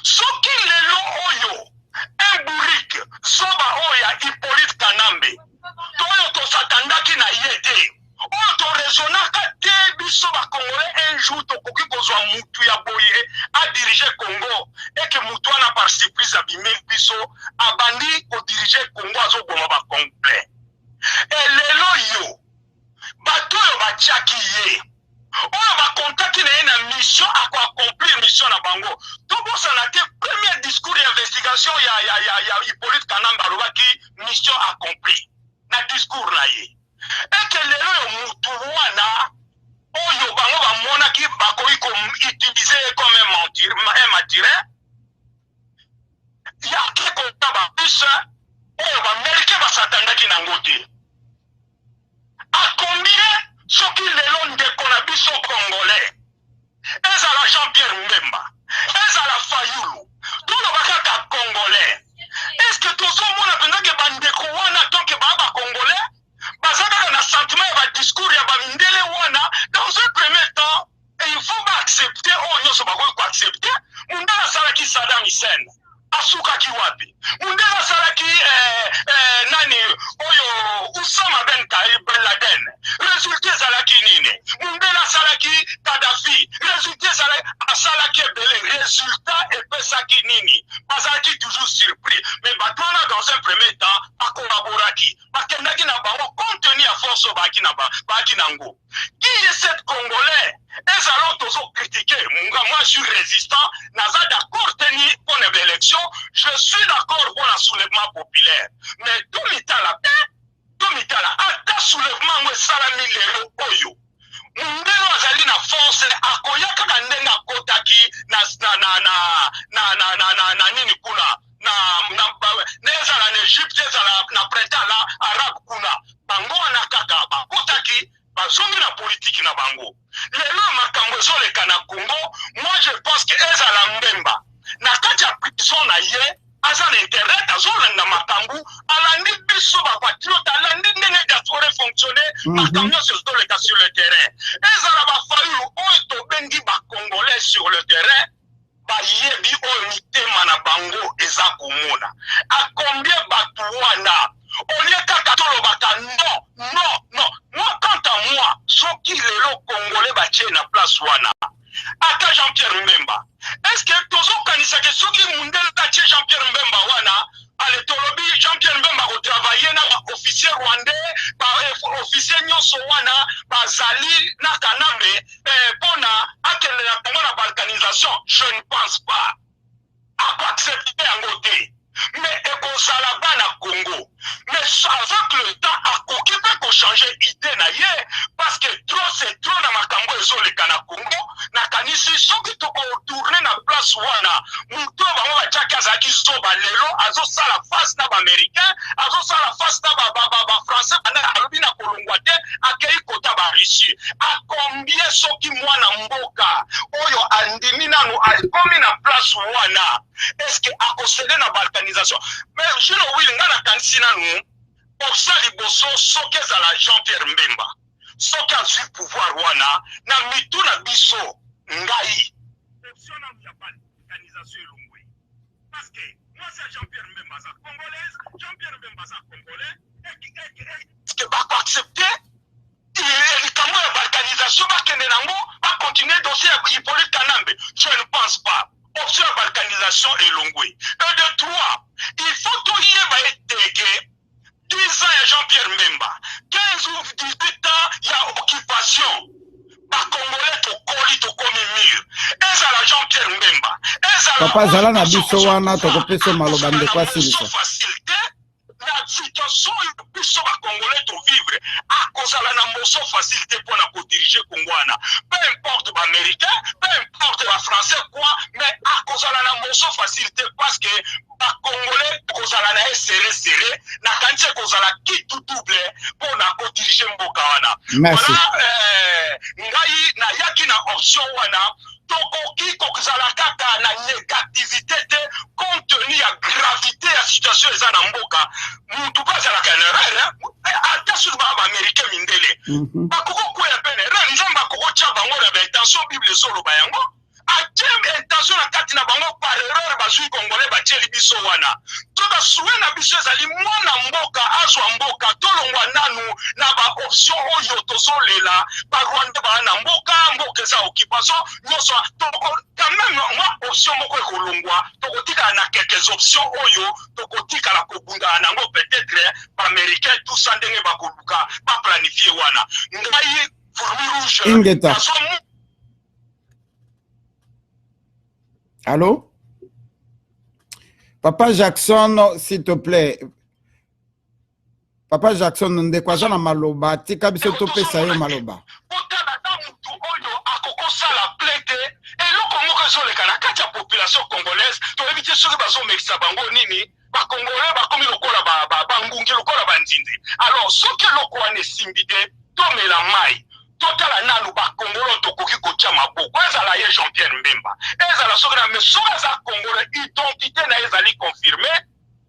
soki lelo oyo emburik soba oyo ya Hippolyte Kanambe toyo tosatandaki na ye te oyo toraisonnaka te biso bakongolais un jour tokoki kozwa mutu ya boye adirige Congo eke mutu wana par surprise abimeli biso abandi kodirige Congo azoboma bacomplet elelo yo bato oyo batiaki ye oyo bakontaki na ye na mission akoaccomplir mission na bango tobosana te premier discours d'investigation ya Hippolyte Kanambe alobaki mission accomplie na discours na ye eke lelo yo mutu wana oyo bango bamonaki bakoki koutilize comme un matirin yaki kota babus oyo bamelike basatandaki nango te acombien soki lelo ndeko na biso congolais ezala Jean-Pierre Mbemba ezala Fayulu toloba kaka congolais est-ce que tozomona pendake bandeko wana tonke baa bacongolais bazaka na sentiment ya badiscours ya bamindele wana dans un premier temps et il faut accepter oyo nyonso bakoki koaccepter mundele asalaki Saddam Hussein asukaki wapi mundele asalaki nani oyo Osama Ben Laden résultat ezalaki nini mundele asalaki Kadhafi résultat asalaki ebele résultat epesaki nini bazalaki toujours surpris mais bato wana dans un premier temps bacollaboraki bakendaki na bango compte tenu ya force oyo baaki nango qui est cette congolais ezala tozo critiquer moi je suis résistant naza d'accord tenu pour une élection je suis d'accord pour un soulèvement populaire mais tout mitala ata soulèvement ngo esalami lelo oyo mundelo azali na force akoya kaka ndenge akotaki na nini kuna ezala na Egypte ezala na printemps arabe kuna bango wana kaka bakotaki bazongi na politique na bango lelo makambo ezoleka na Congo moi je pense que ezala Mbemba na kati ya prison na ye aza na internet azolanda makambo alandi biso bapatriote alandi ndenge diaspora fonctionne makambo nyonso ezoleka sur le terrain ezala bafayulu oyo tobengi bacongolais sur le terrain bayebi oyo mitema na bango eza komona acombien bato wana olie kaka tolobaka non moi quant à moi soki lelo congolais batie na place wana ata Jean-Pierre Mbemba est-ce que tozokanisaka soki mundele atie Jean-Pierre Mbemba wana ale tolobi Jean-Pierre Mbemba kotravaille na officier rwandais azali na Kanambe pona akende na Congo na balkanisation, je ne pense pas. A accepter yango te. Mais ekozala bana Congo. Mais avec le temps, akoki pe ko changer idée na ye parce que trop c'est trop na makambo ezoleka na Congo. Na kanisi soki to tourner na place wana. Muto bango bachaki azaki zoba lelo azo sala face na ba américain, azo sala face na ba français na alobi na kolongwa te akei kota ba Russie. A combien soki mwana mboka oyo andimi nanu alikomi na place wana. Est-ce que akosede na balkanisation? Mais je le oui ngana kanisi nanu osali boso soki ezala Jean-Pierre Mbemba. Soki azwi pouvoir wana na mitu na biso ngai. Option na ya balkanisation elongwe. Parce que moi c'est Jean-Pierre Mbemba za congolaise, Jean-Pierre Mbemba za congolais. Est-ce que bako accepter? Likambo ya balkanisation bakende nango ba continuer dossier ya Hippolyte Kanambe. Je ne pense pas. Option ya balkanisation elongwe. Et de trois, il faut tout y être 10 ans ya Jean-Pierre Mbemba, 15 ou 18 ans ya occupation. Ba Congolais to koli to komi mur. Ezala Jean-Pierre Mbemba. Papa zala na biso wana to kopesa maloba ndeko asilisa. Facilité la situation biso ba Congolais to vivre a kozala na moso facilité pour na ko diriger Congwana. Peu importe ba américain, peu importe ba français quoi, mais a kozala na moso facilité parce que ba Congolais kozala na serré na kanche kozala ki tout double pour na ko diriger mboka wana. Merci. Voilà ngai na yaki na option wana tokoki kozala kaka na négativité te compte tenu ya gravité ya situation eza na mboka. Mutu bazala kanera ata sur ba américain mindele. Bakoko ko ya pene nzamba koko cha bango na intention bible solo bayango. Atem intention na kati na bango par erreur bazui congolais batieli biso wana. Toka suwe na biso ezali mwana mboka azwa mboka tolongwa nanu na ba option oyo tozolela ba Rwanda ba na mboka za occupation nyonso toko quand même moi option moko ekolongwa tokotika na quelques options oyo tokotika la kobunda nango peut-être ba américain tout ça ndenge bakoluka ba planifier wana. Ngai fourmi rouge Ingeta. Allô? Papa Jackson, s'il te plaît. Papa Jackson, ndekwaza na maloba, tika biso topesa yo maloba. Population congolaise, to éviter ceux qui baso mexa bango nini, ba congolais ba komi lokola ba ngungi lokola ba nzinde. Alors ce que lokwa ne simbide, to mela mai. Totala nanu ba Congolo tokoki kotia maboko ezala ye Jean-Pierre Mbemba ezala sokona mais soka za Congolo identité na ezali confirmé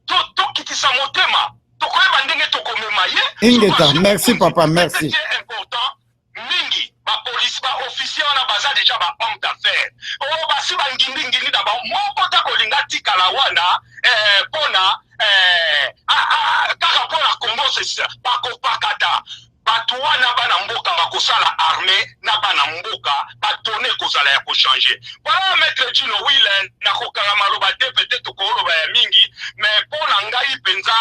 to kitisa motema tokoyeba ndenge tokomema ye Ingeta, merci papa, merci. C'est important mingi ba police ba officier wana baza déjà ba homme d'affaires o basi ba ngindi da ba moko ta kolinga tikala wana pona kaka pona Congo c'est ba kopakata bato wana bana mboka bakosala armée na bana mboka batone kozala ya changer. Voilà maître Dino Willen na kokanga maloba te peut-être kokoloba ya mingi mais pona ngai penza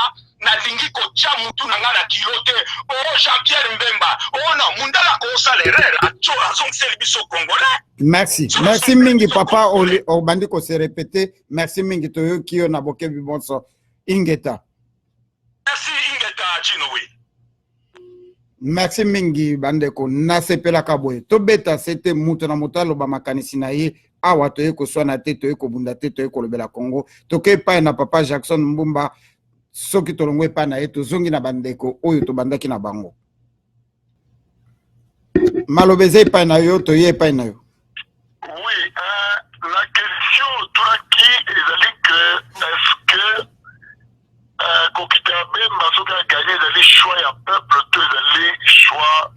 na lingi ko tia mutu na ngana kilote o Jean-Pierre Mbemba ona mundala ko salaire acho azongeli biso congolais. Merci. Merci mingi papa o bandi ko se répéter. Merci mingi to yo na boke bibonso. Ingeta. Merci Ingeta Dino oui. Merci mingi bandeko nasepela kaboye to beta c'était mutu na motalo ba makanisi na ye awa to yeko swana te to yeko bunda te to yeko lobela Congo to ke pa na papa Jackson Mbumba soki to longwe pa na ye to zongi na bandeko oyo to bandaki na bango malobeze pa na yo to ye pa na yo. Oui, la question toi qui est que est-ce que Kokitabe Masoka a gagné les choix à peuple, tous les choix.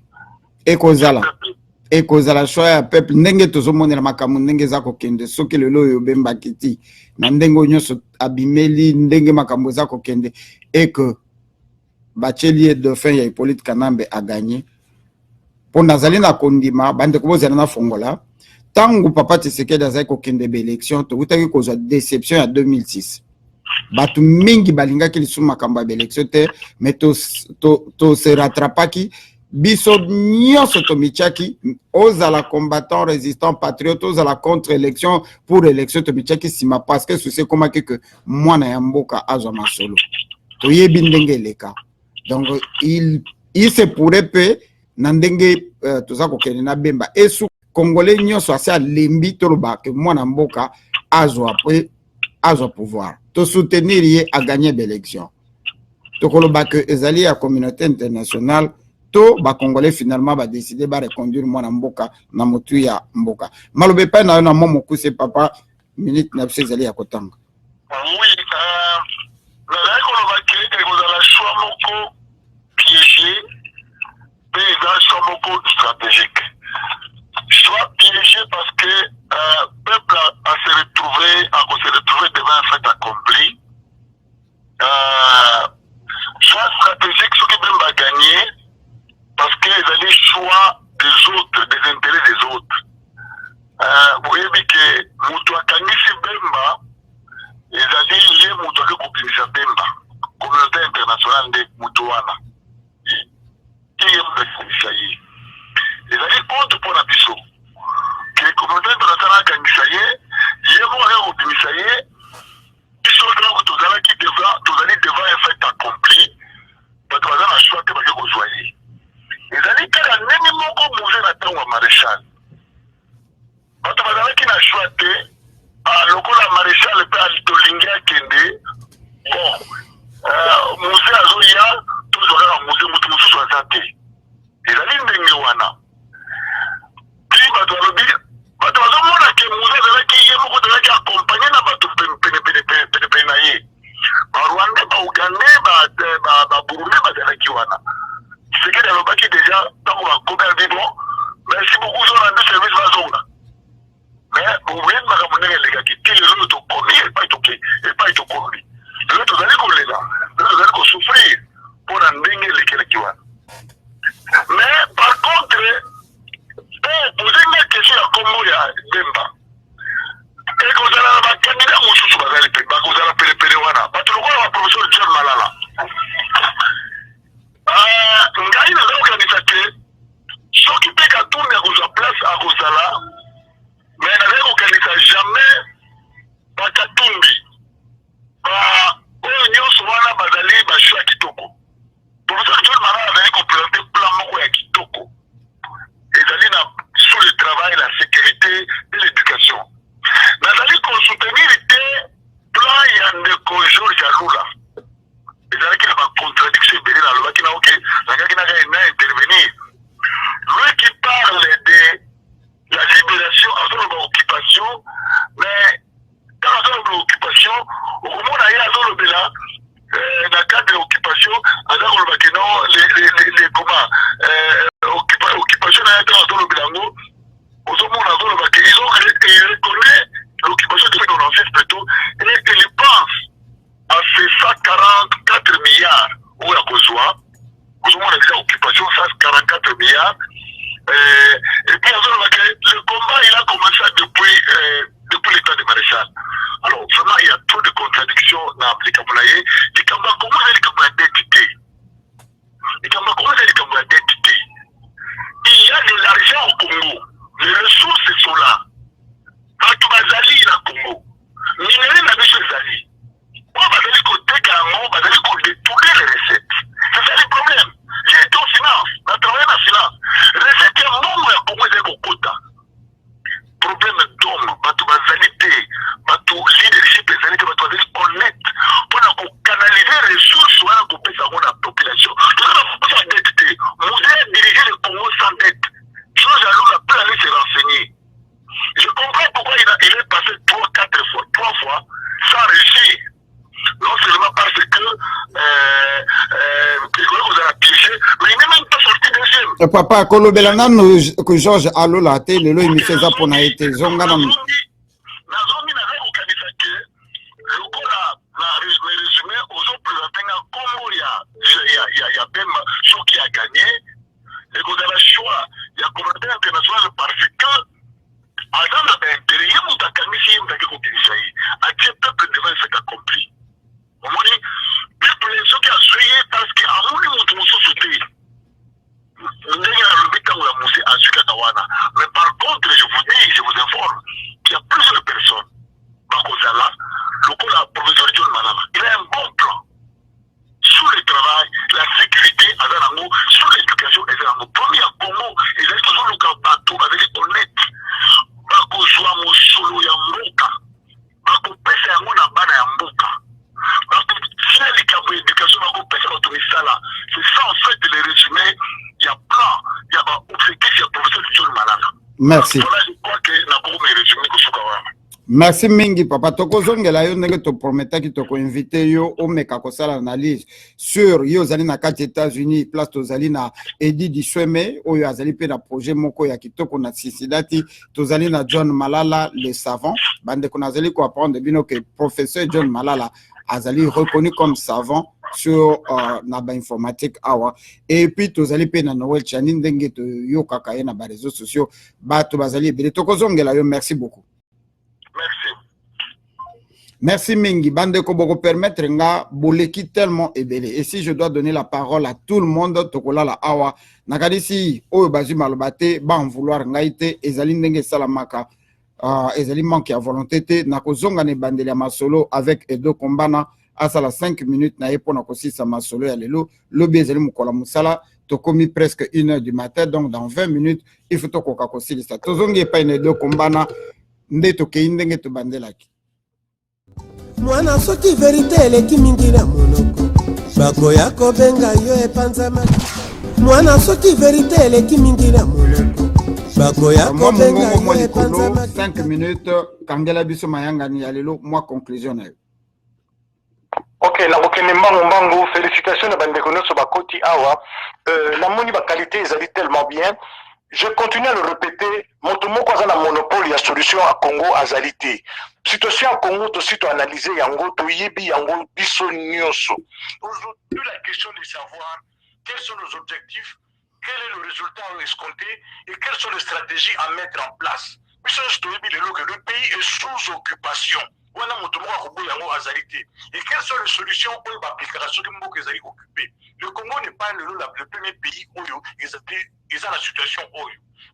Ekozala choix ya peuple ndenge tozomona makambo ndenge za kokende soki lelo yo bemba kiti na ndenge nyonso abimeli ndenge makambo za kokende et que bacheli de fin ya Hippolyte Kanambe a gagné pour nazali na kondima bande ko bozana na fongola tangu papa Tshisekedi azali kokende be élection to utaki kozwa déception ya 2006. Batu mingi balingaki lisu makambo ya élection te mais to se rattrapaki biso nyonso tomichaki ozala combattant résistant patriote ozala contre élection pour élection tomichaki sima parce que souci komaki que mwana ya mboka azwa masolo toyebi ndenge eleka donc il se pourrait pe na ndenge toza kokende na bemba esu congolais nyonso asi alembi toloba ke mwana mboka azwa pouvoir to soutenir ye a gagner d'élection tokoloba que ezali ya communauté internationale to ba congolais finalement ba décider ba reconduire mwana mboka na motu ya mboka malobe pa na na momo kuse papa minute na biso ezali ya kotanga. Oui, la koloba ke ekozala choix moko piégé mais un choix moko stratégique. Choix piégé parce que peuple a se retrouvé devant un fait accompli. Choix stratégique, ce qui même va gagner parce qu'ils allaient choix des autres, des intérêts des autres. Vous voyez que Moutou Akangisi Bemba, ils allaient lier Moutou Akangisi Bemba, communauté internationale de Moutouana. Qui est le Saïe. Ils allaient contre pour la biso. Que la communauté internationale Akangisi, il y a un Akangisi, biso qui devant un fait accompli, parce qu'on a un choix que vous voyez. Les années qui ont même moko na tango maréchal. Bato bazalaki na choix te lokola maréchal pe alitolingi akende bon musée azoya tozwaka musée mutu mosusu aza te ezali ndenge wana puis bato balobi bato bazomona ke musée azalaki ye moko azalaki akompagne na bato pene na ye barwandais baugandais baburundais bazalaki wana ce qui est qui déjà dans mon copain dit bon merci beaucoup sur un service bazonga mais vous voyez ma camonne les gars qui tire le to commis et pas to commis le to d'aller coller là le to d'aller souffrir pour en dingue les qui va mais par contre poser une question à comment il y a Bemba et que vous allez la candidat mususu bazali pe ba vous allez pele wana pas trop quoi la professeur John Malala ngai naza kokanisa te soki mpe katumbi akozwa place akozala mais nazali kokanisa jamais bakatumbi oyo nyonso wana bazali bashwi ya kitoko professeur John Malala azali koprésente plan moko ya kitoko ezali na sous le travail la sécurité et l'éducation nazali kosoutenir te plan ya ndeko George Alula ezalaki na bacontradiction ebele nalobaki na oke nakaki na intervenir lui qui parle de la libération azoloba occupation mais quand azoloba occupation okomona ye azolobela na cadre occupation aza koloba ke non les comment occupation na ye to azolobela yango ozomona azoloba ke ils reconnaît l'occupation de l'ONACIS plutôt et il pense à ces 144 milliards où il y a besoin. Vous avez déjà occupation 144 milliards. Et puis, le combat, il a commencé depuis l'état de maréchal. Alors, vraiment, il y a trop de contradictions dans les Camerounais. Les Camerounais, comment est-ce qu'ils ont d'identité? Les Camerounais, comment est-ce qu'ils ont d'identité? Il y a de l'argent au Congo. Les ressources sont là. Partout, Bazali, il y a Congo. Minerai, il y a des choses à dire. On va aller côté carrément, on va aller détourner les recettes. C'est ça le problème. J'ai été en finance, j'ai travaillé en finance. Recette est non, mais comment est-ce qu'on compte? Problème d'homme, bateau basalité, bateau leadership, basalité, bateau honnête. Pour canaliser les ressources, pour payer la population. Tout ça, il faut dette. Vous allez diriger le Congo sans dette. Chose à l'eau, peut aller se renseigner. Je comprends pourquoi il est passé 3 fois sans réussir. Non seulement parce que vous avez piégé, mais il n'est même pas sorti deuxième. Papa, kolobela nano que George Alola te lelo émission za pona été zonga na nazomi na ko kanisa ke lokola na résumé aux présentés na Congo ya Bemba qui a gagné et que vous avez le choix il y a communauté internationale parce que avant la intérêt muta kanisi mutaki ko kinisa yi a Dieu peuple devant fait accompli. Au moins, peuple ceux qui a suivi parce que à mon niveau de mon société fait le résumé, il y a plein, il y a objectif, il y a professeur John Malala. Merci. Voilà, je crois que n'a pas me résumé que ce qu'on Merci mingi papa tokozongela yo ndenge to prometaki to ko inviter yo o meka ko sala analyse sur yo zali na kati États-Unis place tozali na Edi Disweme oyo azali pe na projet moko ya kitoko na Cincinnati tozali na John Malala le savant bande ko nazali ko apprendre bino que professeur John Malala azali reconnu comme savant sur na ba informatique awa et puis tozali pe na Noël Chani ndenge to yo kaka ye na ba réseaux sociaux ba to bazali ebele tokozongela yo. Merci beaucoup. Merci Mingi. Bande ko boko permettre nga boleki tellement ebele. Et si je dois donner la parole à tout le monde, tokola la awa. Nakadisi oyo bazu malobate ba en vouloir ngaite ezali ndenge salamaka. Ezali manque à volonté te nakozonga ne bandeli ya masolo avec Edo Kombana asala 5 minutes na yepo na kosisa masolo ya lelo. Lobi ezali mukola musala tokomi presque 1h du matin donc dans 20 minutes il faut tokoka kosilisa. Tozongi pa ine Edo Kombana nde tokei ndenge to bandelaki. Mwana soki verite eleki mingi na monoko bakoya kobenga yo epanzama mwana soki verite eleki mingi na monoko bakoya kobenga yo epanzama 5 minutes kangela biso mayanga ni alelo moi conclusion na yo. Ok, la bokene mbangu félicitations na bandeko nyonso bakoti awa la moni ba qualité ezali tellement bien. Je continue à le répéter, motomoko aza na monopole ya solution à Congo azalité. Situation à Congo aussi to analyser yango to yebi yango biso nyonso. Aujourd'hui la question de savoir quels sont nos objectifs, quel est le résultat escompté et quelles sont les stratégies à mettre en place. Biso to yebi lelo que le pays est sous occupation. Wana motomoko akobo yango azalité. Et quelles sont les solutions pour l'application de moko ezali occupé. Le Congo n'est pas le premier pays où ils ont la situation où.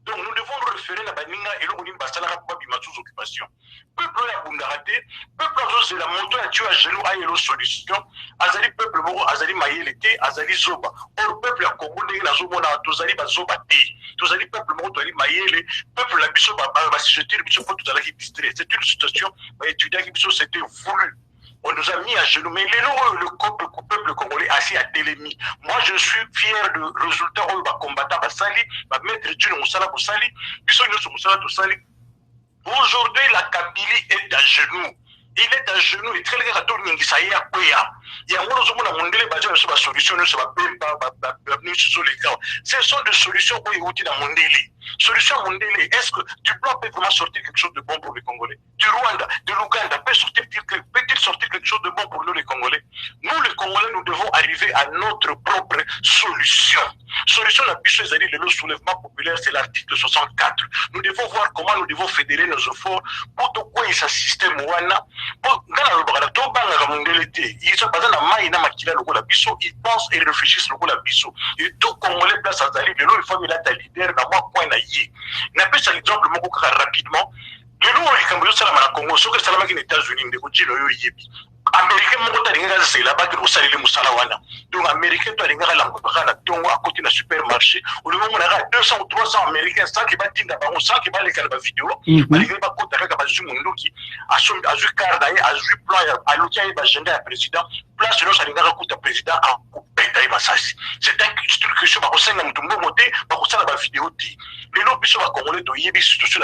Donc nous devons référer la baninga et l'on basala bima sous occupation. Peuple ya bundarate, peuple c'est la moto à tuer à genoux à yelo solution. Azali peuple moko azali mayelete, azali zoba. Or peuple ya Congo ndenge na zoba na tozali bazoba te. Tozali peuple moko tozali mayele, peuple la biso ba si jeter biso pour tout qui distrait. C'est une situation étudiant qui biso c'était voulu. On nous a mis à genoux, mais le peuple congolais assis à Télémi. Moi, je suis fier du résultat où va combattre Bassali, va mettre Dieu Moussala Boussali, puis Moussala Boussali. Aujourd'hui, la Kabylie est à genoux. Il est à genoux, et très bien, il y a un solution, ce sont des solutions pour y dans Mondeli. Solution Mondeli, est-ce que du plan peut vraiment sortir quelque chose de bon pour les Congolais? Du Rwanda, de l'Ouganda, peut-il sortir quelque chose de bon pour nous les Congolais? Nous les Congolais, nous devons arriver à notre propre solution. Solution la plus choisie, le soulèvement populaire, c'est l'article 64. Nous devons voir comment nous devons fédérer nos efforts pour tout quoi il y a un système ils pensent et réfléchissent le biso. Et tout Congolais place à Zali, il faut qu'il ait leader dans moi point naïe. N'a pas ça l'exemple rapidement. De l'eau, il y a un Congo, ce que ça m'a dit aux États-Unis, Américain c'est là-bas que vous Mousalawana. Donc, Américain, tu as à côté d'un supermarché. Au moment où on a 200 ou 300 Américains, ça qui va dire d'abord, ça qui va les faire la vidéo, malgré pas côté avec un qui a su carte, a su plan, à l'outil, à l'agenda, à président, place, sinon, ça n'a pas président à couper. C'est une question, par contre, nous devons monter, par contre, la vidéo. Les lots, puis, on va congolais, il y a une solution,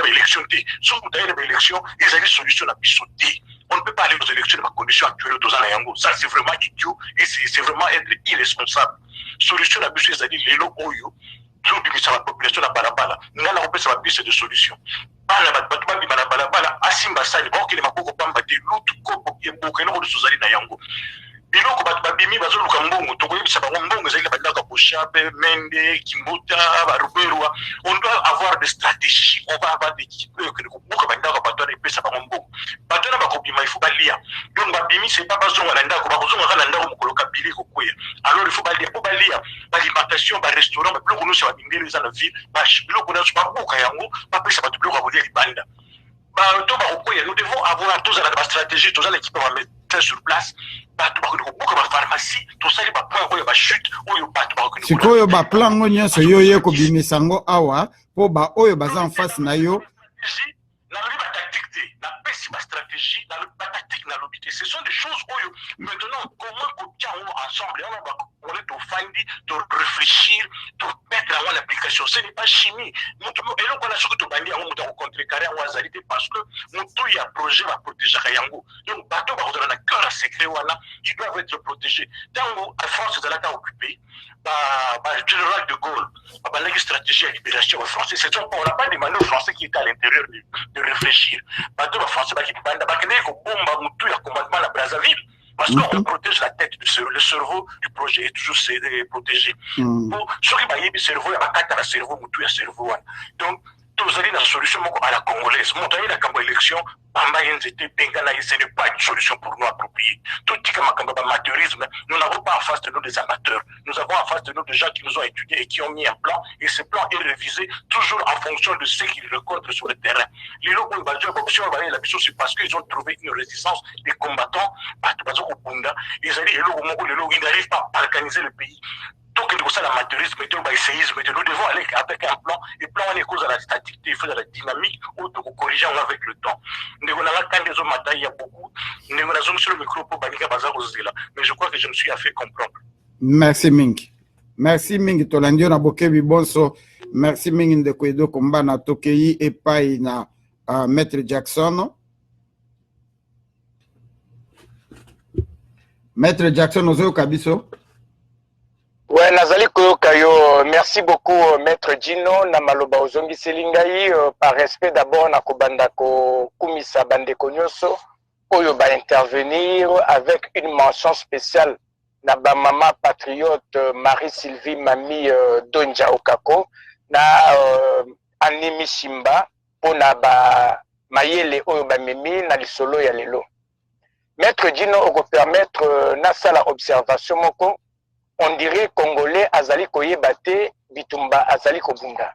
l'élection. Si vous avez une élection, il y a une solution à sauter. On ne peut pas aller aux élections dans la condition actuelle de Yango. Ça, c'est vraiment idiot et c'est vraiment être irresponsable. Solution à bûcher, c'est-à-dire les lots Oyo, tout le la population de Balabala. Nous allons faire la piste de solution. Balabala, Asimba Sali, Borki, les Mako, Pambati, l'autre Kopo, Yembokeno, de Suzali Nayango. Biloko babimi bazoluka mbongo tokoyebisa bango mbongo ezali badaka Boshabe, Mende, Kimbuta, Baruberwa. On doit avoir des stratégies. On va avoir des équipes que nous pouvons bandaka batona et pesa bango mbongo. Batona bakobima il faut balia. Donc babimi c'est pas besoin de ndako bakozonga kana ndako mukoloka bili kokuya. Alors il faut balia pour balia l'alimentation, ba restaurant, ba biloko nyonso babingeli za na ville, ba biloko nyonso babuka yango, ba pesa ba biloko bakolia libanda. Nous devons avoir tous la stratégie, tous l'équipe va mettre sur place. Sikoyo ba plan ngo nyonso yo ye ko bimisango awa po ba oyo baza en face na yo stratégie, la tactique, la lobité. Ce sont des choses où maintenant, comment on tient ensemble, on est au fandi, de réfléchir, de mettre en application. Ce n'est pas chimie. Et donc, on a surtout banni à un contrecarré en Wazalité parce que tout y a projet va protéger Rayango. Donc, bateau, on a cœur à secret, ils doivent être protégés. Dans la France, ils allaient occuper. Le général de Gaulle, la stratégie de libération française, c'est on n'a pas demandé aux Français qui étaient à l'intérieur de réfléchir. Bateau, les Français, ils ont commandement à Brazzaville. Parce qu'on protège la tête, le cerveau du projet est toujours protégé. Pour ceux qui ont le cerveau, il y a un cerveau, il y a un cerveau. Donc, tous allez dans la solution à la congolaise. Montagne la campagne élection, ce n'est pas une solution pour nous appropriée. Tout dit comme amateurisme, nous n'avons pas en face de nous des amateurs. Nous avons en face de nous des gens qui nous ont étudiés et qui ont mis un plan. Et ce plan est révisé toujours en fonction de ce qu'ils rencontrent sur le terrain. Les locaux, c'est parce qu'ils ont trouvé une résistance des combattants. Ils n'arrivent pas à organiser le pays. Donc, il y a l'amateurisme, il y a l'essayisme, nous devons aller avec un plan, et plan on est cause à la statique, il faut de la dynamique, ou de corriger avec le temps. Nous avons quand les hommes il y a beaucoup, nous avons sur le micro pour Banika Bazar Ozela, mais je crois que je me suis fait comprendre. Merci Ming. Merci Ming, Tolandio na Bokebi Bonso, merci Ming de Kwedo Komba na Tokei et Pai na Maître Jackson. Maître Jackson, Ozo Kabiso. Ouais, Nazali Koyokayo, merci beaucoup, Maître Gino, Namaloba Ozongi Selingai, par respect d'abord, Nakobanda Kumisa Bandeko Nyoso, Oyo va intervenir avec une mention spéciale, Naba Mama Patriote, Marie-Sylvie Mami Donja Okako, na Animi Shimba, pour Naba Mayele Oyo Bamemi, na Lisolo Yalelo. Maître Gino, on va permettre, Nasa la observation, Moko, on dirait Congolais azali koyebate bitumba azali kobunda.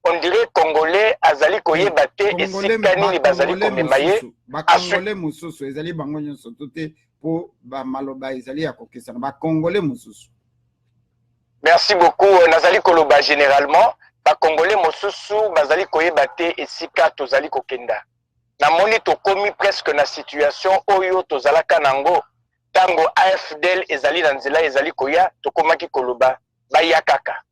On dirait Congolais azali koyebate esikani ni bazali komemaye. Congolais mususu ezali bango nyonso tote po ba maloba ezali ya kokesana ba Congolais mususu. Merci beaucoup. Nazali koloba généralement ba Congolais mususu bazali koyebate esika tozali kokenda. Na moni to komi presque na situation oyo tozalaka nango. Tango AFDL ezali na nzela ezali koya tokomaki koloba baya kaka.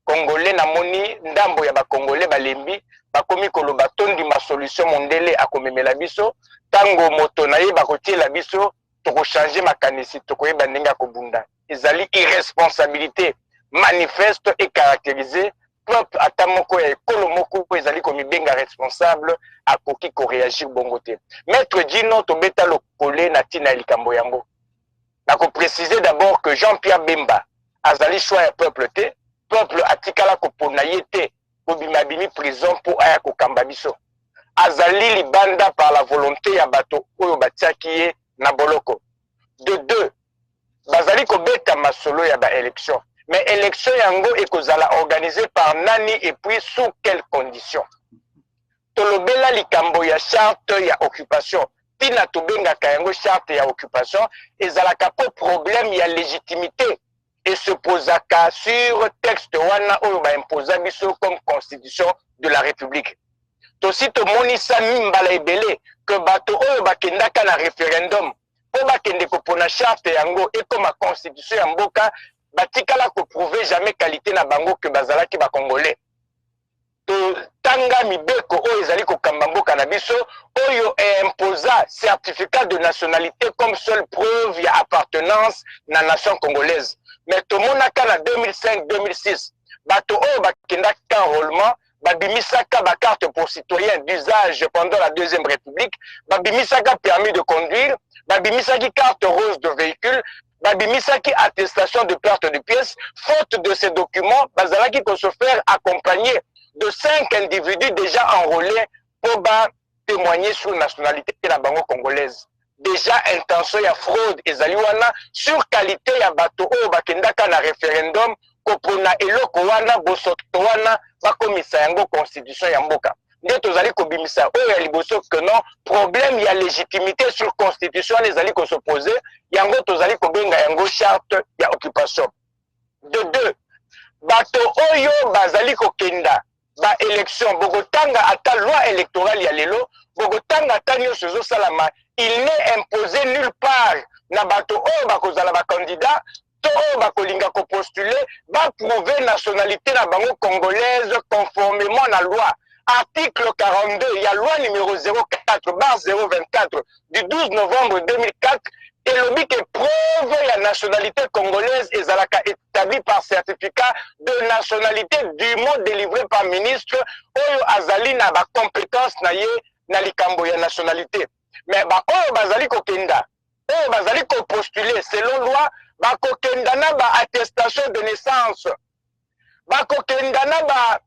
Congolais na moni ndambo ya ba Congolais balembi bakomi koloba tondi ma solution mondele akomemela biso tango moto na ye bakotiela biso toko changer makanisi tokoyeba ndenge akobunda. Ezali irresponsabilité manifeste et caractérisée peuple atamoko ya ekolo moko ezali komi benga responsable akoki ko réagir bongote. Maître Gino tobeta lokole na tina likambo yango. Nako préciser d'abord que Jean-Pierre Bemba azali choix ya peuple te, peuple atikala ko ponayete ko bimabimi prison pour aya ko kamba biso. Azali libanda par la volonté ya bato oyo batiaki ye na boloko. De deux, bazali ko beta masolo ya ba élection. Mais élection yango ekozala organisée par nani et puis sous quelles conditions. Tolobela likambo ya charte ya occupation. Tina tobenga kayango charte ya occupation ezalaka po problème ya légitimité et se posaka sur texte wana oyo ba imposa biso comme constitution de la République. Tosi to monisa mimbala ebele que bato oyo bakendaka na référendum po bakende ko pona charte yango et comme la constitution ya mboka batikala ko prouver jamais qualité na bango que bazalaki ba congolais. Tanga mibeko oyo ezali kokamba mboka na biso oyo imposa certificat de nationalité comme seule preuve ya appartenance na nation congolaise. Mais tomonaka na 2005-2006 bato oyo bakendaka enrôlement babimisaka ba carte pour citoyen d'usage pendant la deuxième république, babimisaka permis de conduire, babimisaki carte rose de véhicule, babimisaki attestation de perte de pièces. Faute de ces documents, bazalaki ko se faire accompagner de 5 individus déjà enrôlés pour témoigner sur la nationalité de la bango congolaise. Déjà intention ya fraude ezali wana sur qualité ya bato oyo bakendaka na référendum kopona eloko wana bosoto wana bakomisa yango constitution ya mboka. Nde tozali kobimisa oyo ya liboso que non problème ya légitimité sur constitution ezali ko se poser yango tozali kobenga yango charte ya occupation. De deux, bato oyo bazali kokenda ba élection bokotanga ata loi électorale ya lelo bokotanga ata nyonso ezosalama il n'est imposé nulle part na bato oyo bakozala ba candidat to oyo bakolinga kopostule baprouve nationalité na bango congolaise conformément na loi. Article 42, il y a loi numéro 04/024 du 12 novembre 2004 et le but est preuve la nationalité congolaise et zalaka établie par certificat de nationalité dûment délivré par ministre oyo azali na ba compétence na ye na likambo ya nationalité. Mais ba oyo bazali kokenda, oyo bazali ko postuler selon loi ba kokenda na ba attestation de naissance, ba kokenda na ba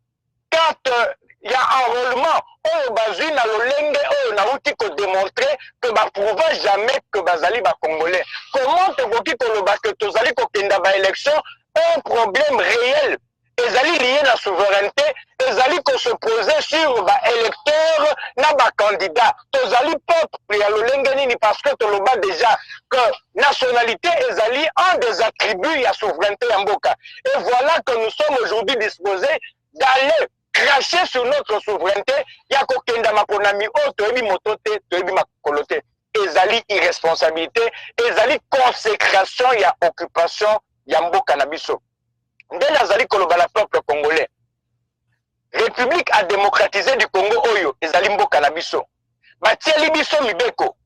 carte il y a enrôlement oyo bazui na lolenge oyo nauti ko démontrer que ba prouva jamais que bazali ba congolais. Comment tokoki koloba que tozali kokenda ba élection un problème réel ezali lié na souveraineté ezali ko se poser sur ba électeur na ba candidat tozali peuple ya lolenge nini parce que toloba déjà que nationalité ezali un des attributs ya souveraineté ya mboka. Et voilà que nous sommes aujourd'hui disposés d'aller cracher sur notre souveraineté, ya kokenda maponami o toyebi motote, toyebi makolote. Ezali irresponsabilité, ezali consécration ya occupation ya mboka na biso. Ndela azali koloba la peuple congolais. République a démocratisé du Congo oyo, ezali mboka na biso. Batieli biso mibeko.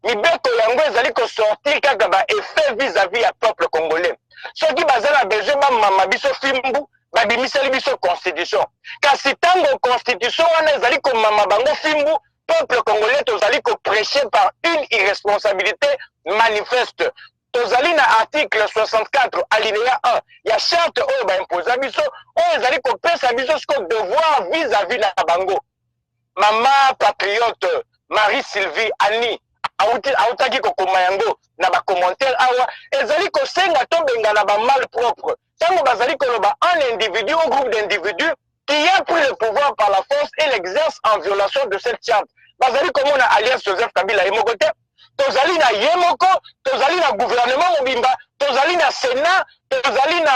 Mibeko yango ezali ko sortir kaka ba effet vis-à-vis ya peuple congolais. Soki bazala besoin ba mama biso fimbu, babimiseli biso constitution kasi tango constitution wana ezali komama bango fimbu peuple congolais tozali prêché par une irresponsabilité manifeste. Tozali na article 64 alinéa 1 ya charte oyo baimposa biso oyo ezali kopesa biso siko devoir vis-à-vis na bango. Mama patriote Marie-Sylvie Annie autaki kokoma yango na ba commentaire awa ezali kosenga tobenga na ba mal propre. Tango bazali koloba un individu ou groupe d'individus qui a pris le pouvoir par la force et l'exerce en violation de cette charte. Bazali komona alias Joseph Kabila Yemokote, tozali na Yemoko, tozali na gouvernement mobimba, tozali na Sénat, tozali na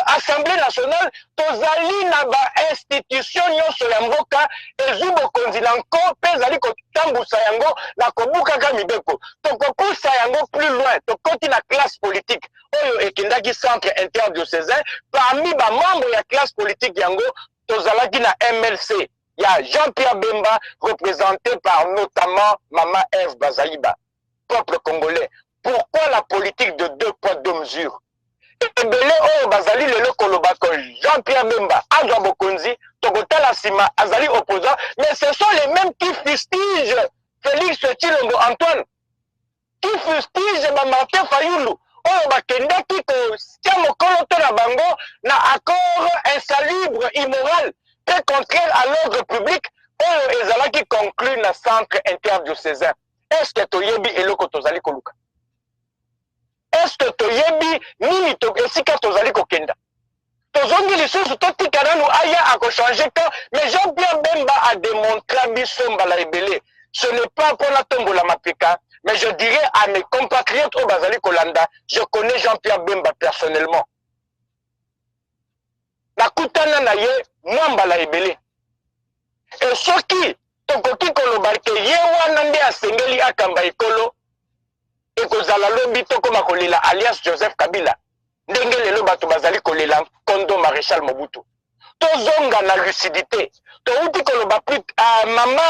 Assemblée nationale, tozali na ba institution nyonso ya mboka ezubo konzi na nko pezali kotambusa yango na kobuka ka mibeko tokokusa yango plus loin tokoti na classe politique oyo ekendaki centre interdiocésain parmi ba membre ya classe politique yango tozalaki na MLC ya Jean-Pierre Bemba représenté par notamment Mama Eve Bazaïba. Peuple congolais, pourquoi la politique de 2 poids 2 mesures? Ebele oyo bazali lelo koloba ko Jean-Pierre Bemba André Bokonzi tokotala sima azali opposant, mais ce sont les mêmes qui fustigent Félix Tshilombo Antoine, qui fustigent Martin Fayulu oyo bakendaki kotia mokolo to na bango na accord insalubre immoral et contraire à l'ordre public oyo ezalaki conclu na centre interdiocésain. Est-ce que toyebi eloko tozali koluka? Est-ce que toyebi nini esika tozali kokenda? Tozongi lisusu totika nanu aya akochange ka, mais Jean-Pierre Bemba a démontré biso mbala ebele. Ce n'est pas pour la tombola mapeka, mais je dirais à mes compatriotes au Bazali Kolanda, je connais Jean-Pierre Bemba personnellement. Nakutana na ye mwambala ebele. Et soki tokoki kolobarke ye wana nde asengeli akamba ekolo ekozala lobi tokoma kolela alias Joseph Kabila ndenge lelo bato bazali kolela Kondo Maréchal Mobutu. Tozonga na lucidité. Touti koloba plus mama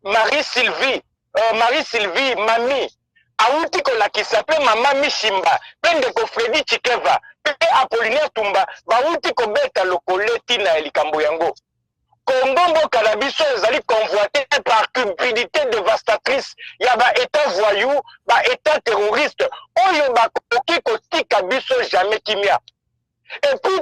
Marie-Sylvie Mami auti kolakisa pe mama Mishimba pende ko Freddy Chikeva pe Apollinaire Tumba bauti kobeta lokoleti na likambo yango. Congo mboka na biso ezali convoité par cupidité dévastatrice ya ba état voyou, ba état terroriste oyo bakoki kotika biso jamais kimia. Et puis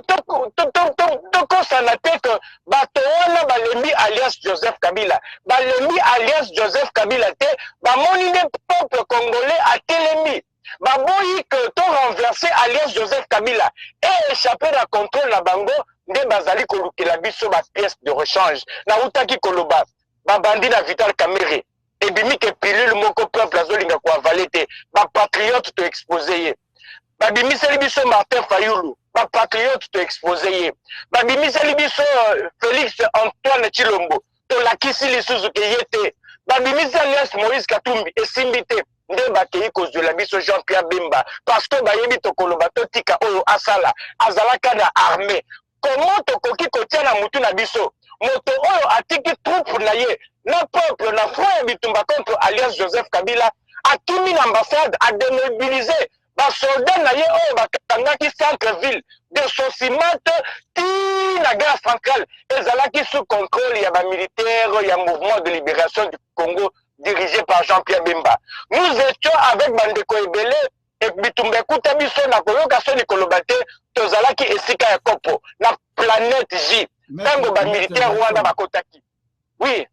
tokosana te que bato wana balembi alias Joseph Kabila balembi alias Joseph Kabila te bamoni nde peuple congolais atelemi baboyi que to renverser alias Joseph Kabila et échapper na contrôle na bango nde bazali kolukela biso ba pièce de rechange na utaki koloba babandi na Vital Kamerhe ebimi ke pilule moko peuple azolinga ko avale te ba patriote to exposer ye babimiseli biso Martin Fayulu ba patriote to exposer ye babimiseli biso Félix Antoine Tshilombo to lakisi lisusu ke yete babimiseli alias Moïse Katumbi esimbi te nde bakei kozwela biso Jean-Pierre Bemba parce que bayebi tokoloba totika oyo asala azalaka na armée. Comment tokoki kotia na mutu na biso moto oyo atiki troupe na ye na peuple na front ya bitumba contre alliance Joseph Kabila akimi na ambassade a démobiliser basoldat na ye oyo bakangaki centre-ville de Sosimate ti na gare centrale ezalaki sous contrôle ya bamilitaire ya mouvement de libération du Congo dirigé par Jean-Pierre Bemba. Nous étions avec bandeko ebele et bitumba ekuta biso na koyoka so likoloba te tozalaki esika ya kopo na planète J ntango bamilitaire wana bakotaki. Oui.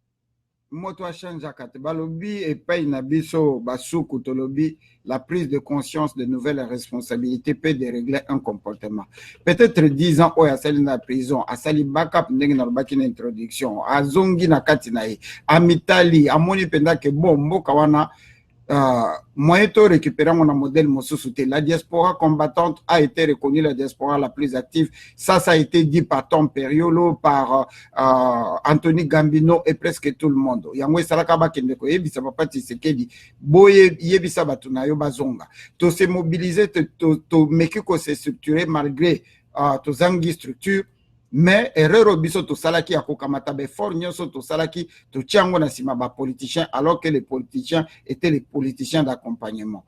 Moto change akate balobi epai na biso basuku tolobi la prise de conscience de nouvelles responsabilités peut dérégler un comportement. Peut-être 10 ans oyo asali na prison asali backup ndenge na lobaki na introduction azongi na kati na ye amitali amoni penda ke bon mboka wana moyen to récupérer mon modèle mosusuté. La diaspora combattante a été reconnue la diaspora la plus active. Ça a été dit par Tom Periolo, par Anthony Gambino et presque tout le monde. Yangwe salakaba kendeko yebisa papa Tshisekedi boye yebisa batuna yo bazonga. To se mobiliser to meki ko se structurer malgré to zangi structure. Mais erreur biso to salaki akokamata be fort nyonso to salaki to tiango na sima ba politiciens alors que les politiciens étaient les politiciens d'accompagnement.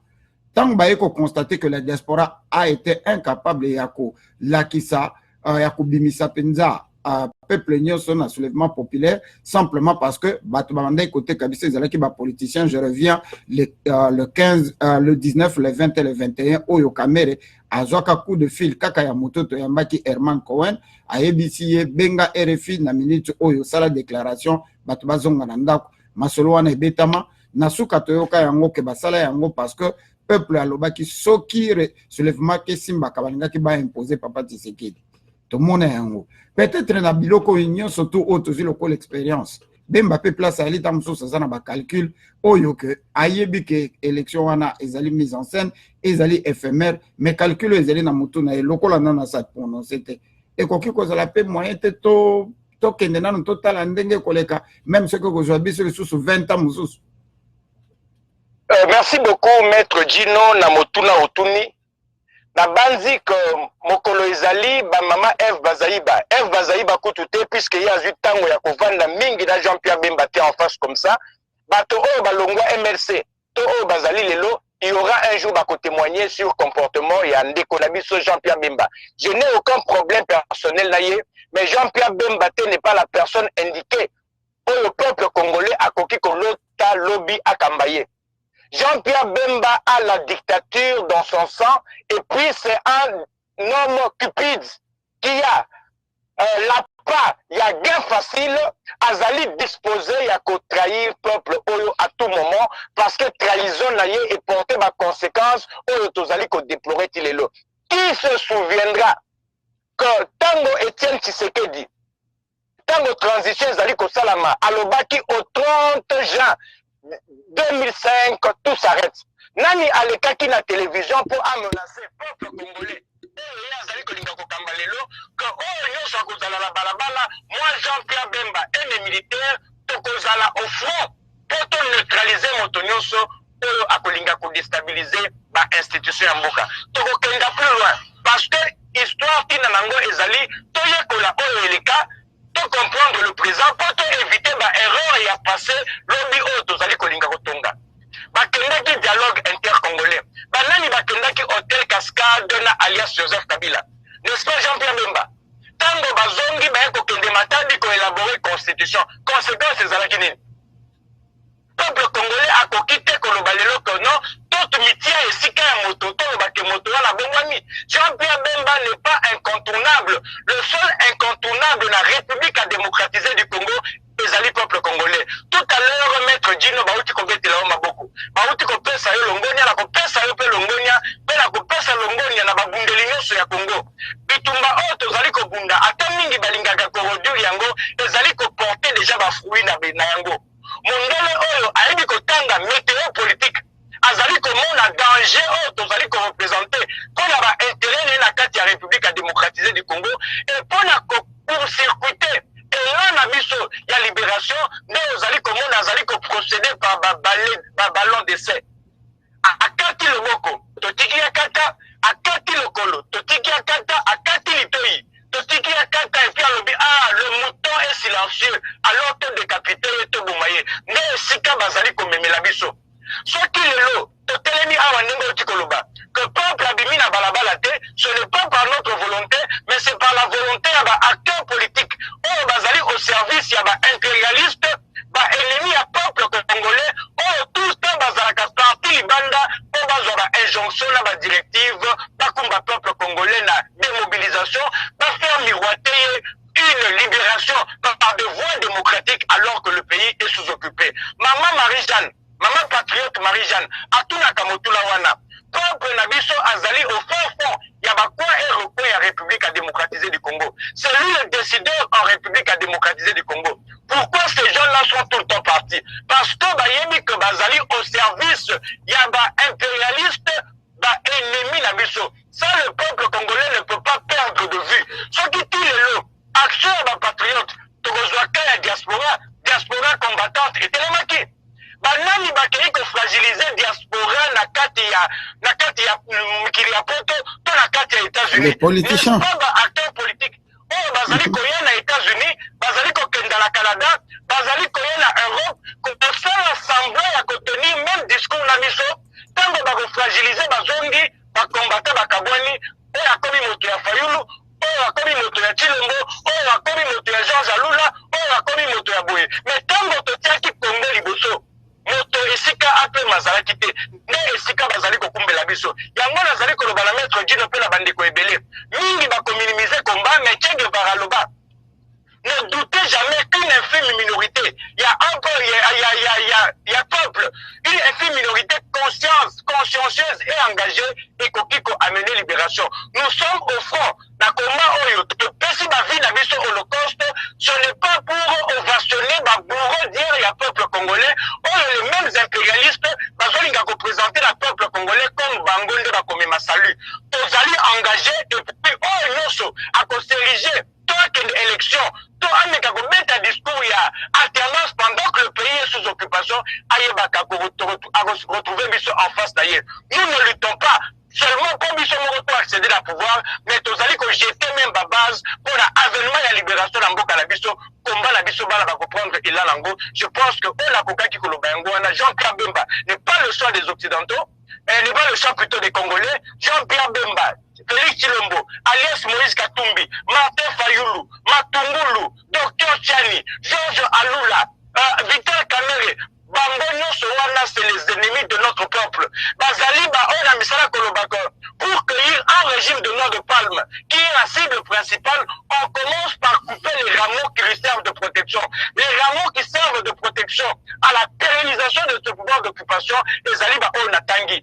Tant ba ko constater que la diaspora a été incapable yako lakisa yako bimisa penza peuple nyonso na soulèvement populaire simplement parce que bato bamanda côté kabisa ezalaki ba politiciens. Je reviens le 15 le 19 le 20 et le 21 oyo kamere azwaka coup de fil kaka ya mototo ya mbaki Herman Cohen ayebisi benga RFI na minute oyo sala déclaration bato bazonga na ndako masolo wana ebetama na suka toyoka yango ke basala yango parce que peuple alobaki soki soulèvement ke simba kabalingaki ba imposer papa Tshisekedi to mona yango peut-être na biloko union surtout autour de l'expérience Bemba pe place à l'état mususu ça na ba calcul oyo que ayebi que élection wana ezali mise en scène ezali éphémère mais calcul ezali na mutu na lokola na sa prononcer te et koki ko za la pe moyen te to kende na total ndenge koleka même ce que ko zo biso sous 20 ans mususu. Merci beaucoup maître Gino na motuna otuni na banzi que mokolo ezali ba mama Eve Bazaiba kutute puisque il y a 8 tango ya kovanda mingi na Jean-Pierre Bemba en face comme ça bato oyo balongwa MRC to oyo bazali lelo il y aura un jour ba ko témoigner sur comportement ya ndeko na biso Jean-Pierre Bemba. Je n'ai aucun problème personnel na ye mais Jean-Pierre Bemba n'est pas la personne indiquée pour le peuple congolais à koki kolota lobby akambaye. Jean-Pierre Bemba a la dictature dans son sang et puis c'est un homme cupide qui a l'appât, il y a gain facile, azali disposé à trahir peuple oyo à tout moment parce que trahison est portée par conséquence oyo tozali ko déplorer tilelo. Qui se souviendra que Tango Etienne Tshisekedi, Tango transition zali ko salama alobaki au 30 juin 2005, tout s'arrête. Nani alekaki na télévision pour menacer le peuple congolais. Moi, Jean-Pierre Bemba et mes militaires, tokozala au front pour neutraliser Motonyoso pour akolinga ko déstabiliser ba institution ya mboka. Tokokenga plus loin parce que histoire tina nango ezali toyekola oyo eleka to comprendre le présent pour éviter ba erreur et à passer lobby auto zali kolinga kotonga bakendaki dialogue intercongolais banani bakendaki hôtel Cascade na alias Joseph Kabila n'est-ce pas Jean-Pierre Bemba tango bazongi ba kokende matadi ko élaborer constitution conséquence ezalaki nini peuple congolais a kokite koloba lelo que non toute mitia esika ya moto to bake moto wana bongwani. Jean-Pierre Bemba n'est pas incontournable. Le seul incontournable de la République à démocratiser du Congo ezali peuple congolais. Tout à l'heure maître Gino bauti ko betela o maboko bauti ko pesa yo longonia la ko pesa yo pe longonia pe la ko pesa longonia na babundeli nyonso ya Congo bitumba o tozali ko bunda ata mingi balingaka ko rodur yango ezali ko porter déjà ba fruit na yango. Mondele oyo ayebi kotanga météo politique azali komona danger oyo tozali ko représenter mpona ba intérêt na kati ya République à démocratiser du Congo et mpona court-circuiter elan na biso ya libération nde ozali komona azali ko procéder par ba ballon d'essai. loboko totiki ya kata akati lokolo totiki ya kata akati litoi totiki ya kata et puis alobi le mouton est silencieux alors to décapité to bomaye nde esika bazali komemela biso soki lelo totelemi awa ndenge oti koloba que peuple abimi na balabala te ce n'est pas par notre volonté mais c'est par la volonté ya baacteurs politiques oyo bazali au service ya baimpérialiste baennemi ya peuple congolais oyo tout le temps bazalaka parti libanda mpo bazwa bainjonction na badirective bakumba peuple congolais na démobilisation bafaire miroiter ye une libération par des voies démocratiques alors que le pays est sous-occupé. Maman Marie-Jeanne, maman patriote Marie-Jeanne, atunaka motula wana. Peuple Nabiso Azali au fond, Yabakwa est repris à République à démocratiser du Congo. C'est lui le décideur en République à démocratiser du Congo. Pourquoi ces gens-là sont tout le temps partis? Parce que Bayemi que Bazali au service, Yaba impérialiste, ennemi Nabiso. Ça, le peuple congolais ne peut pas perdre de vue. Ce qui tue les lots, action à patriote, Togozwaka la diaspora combattante et télémaki. Banani bakei ko fragiliser diaspora na kati ya mukili ya poto to na kati ya États-Unis. Les politiciens. Pas acteurs politiques. Oh bazali koya na États-Unis, bazali ko kenda la Canada, bazali koya na Europe, ko faire semblant ya ko tenir même discours na miso, tango ba ko fragiliser bazongi, ba combattre ba kabwani, oyo akomi moto ya Fayulu, oyo akomi moto ya Chilombo, oyo akomi moto ya Jean Zalula, oyo akomi moto ya Boye. Mais tango totiaki Congo liboso, moto esika ape mazalaki te nde esika bazali kokumbela biso yango nazali koloba na maître Dino mpe na bandeko ebele mingi bakominimize combat mais Che Guevara loba ne doutez jamais qu'une infime minorité il y a peuple une infime minorité consciencieuse et engagée et kokiko amener libération nous sommes au front na combat oyo topesi bavi na biso holocauste ce n'est pas pour ovationner babourreau d'hier ya peuple congolais oyo les mêmes impérialistes bazolinga représenter la peuple congolais comme bango nde bakomema salut tozali engagé et puis oyo nyonso akosérige to akende élection to ameka kobeta discours ya alternance pendant que le pays est sous occupation ayebaka retrouver biso en face d'ailleurs nous ne luttons pas seulement pour biso moko to accéder à pouvoir mais tozali ko jeter même ba base pour l'avènement ya libération na mboka na biso combat na biso bala ba comprendre ila lango je pense que on la kokaki koloba yango wana Jean-Pierre Bemba n'est pas le choix des occidentaux n'est pas le choix plutôt des Congolais. Jean-Pierre Bemba, Félix Chilombo, alias Moïse Katumbi, Martin Fayulu, Matungulu, Dr Chani, Georges Alula, Vital Kamere, Bango nyonso wana c'est les ennemis de notre peuple. Bazali ba on a misala kolobako pour cueillir un régime de noix de palme qui est la cible principale. On commence par couper les rameaux qui lui servent de protection. Les rameaux qui servent de protection à la pérennisation de ce pouvoir d'occupation, les Aliba Onatangi.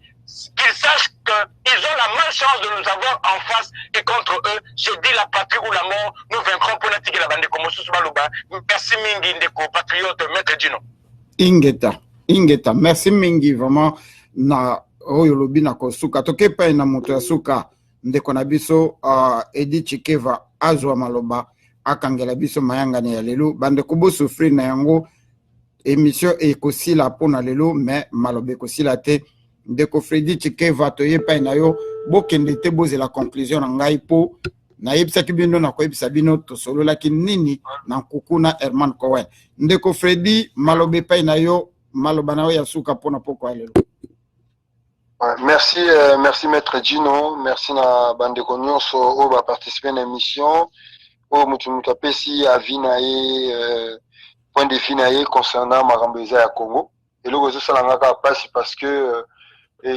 Qu'ils sachent qu'ils ont la malchance de nous avoir en face et contre eux, je dis la patrie ou la mort, nous vaincrons pour la tigre la bande comme Baluba. Merci Mingi Ndeko, patriote, maître Dino. Ingeta, merci mingi vraiment na oyo lobi na kosuka toke pa na moto ya suka ndeko na biso Edi Chikeva azwa maloba akangela biso mayanga ya lelo bande ko bo souffrir na yango émission ekosila pona lelo mais malobe kosila te ndeko Fredi Chikeva to yepa na yo bokende te boze la conclusion na ngai po na yebisaki bino na koyebisa bino tosololaki nini na nkukuna Herman Cohen ndeko Fredi malobe pa na yo maloba na yo ya suka pona poko alelo. Merci, merci maître Gino, merci na bandeko nyonso o ba participer na émission o mutu apesi avis na ye point de vue na ye concernant Marambeza ya Congo et le réseau salangaka passe parce que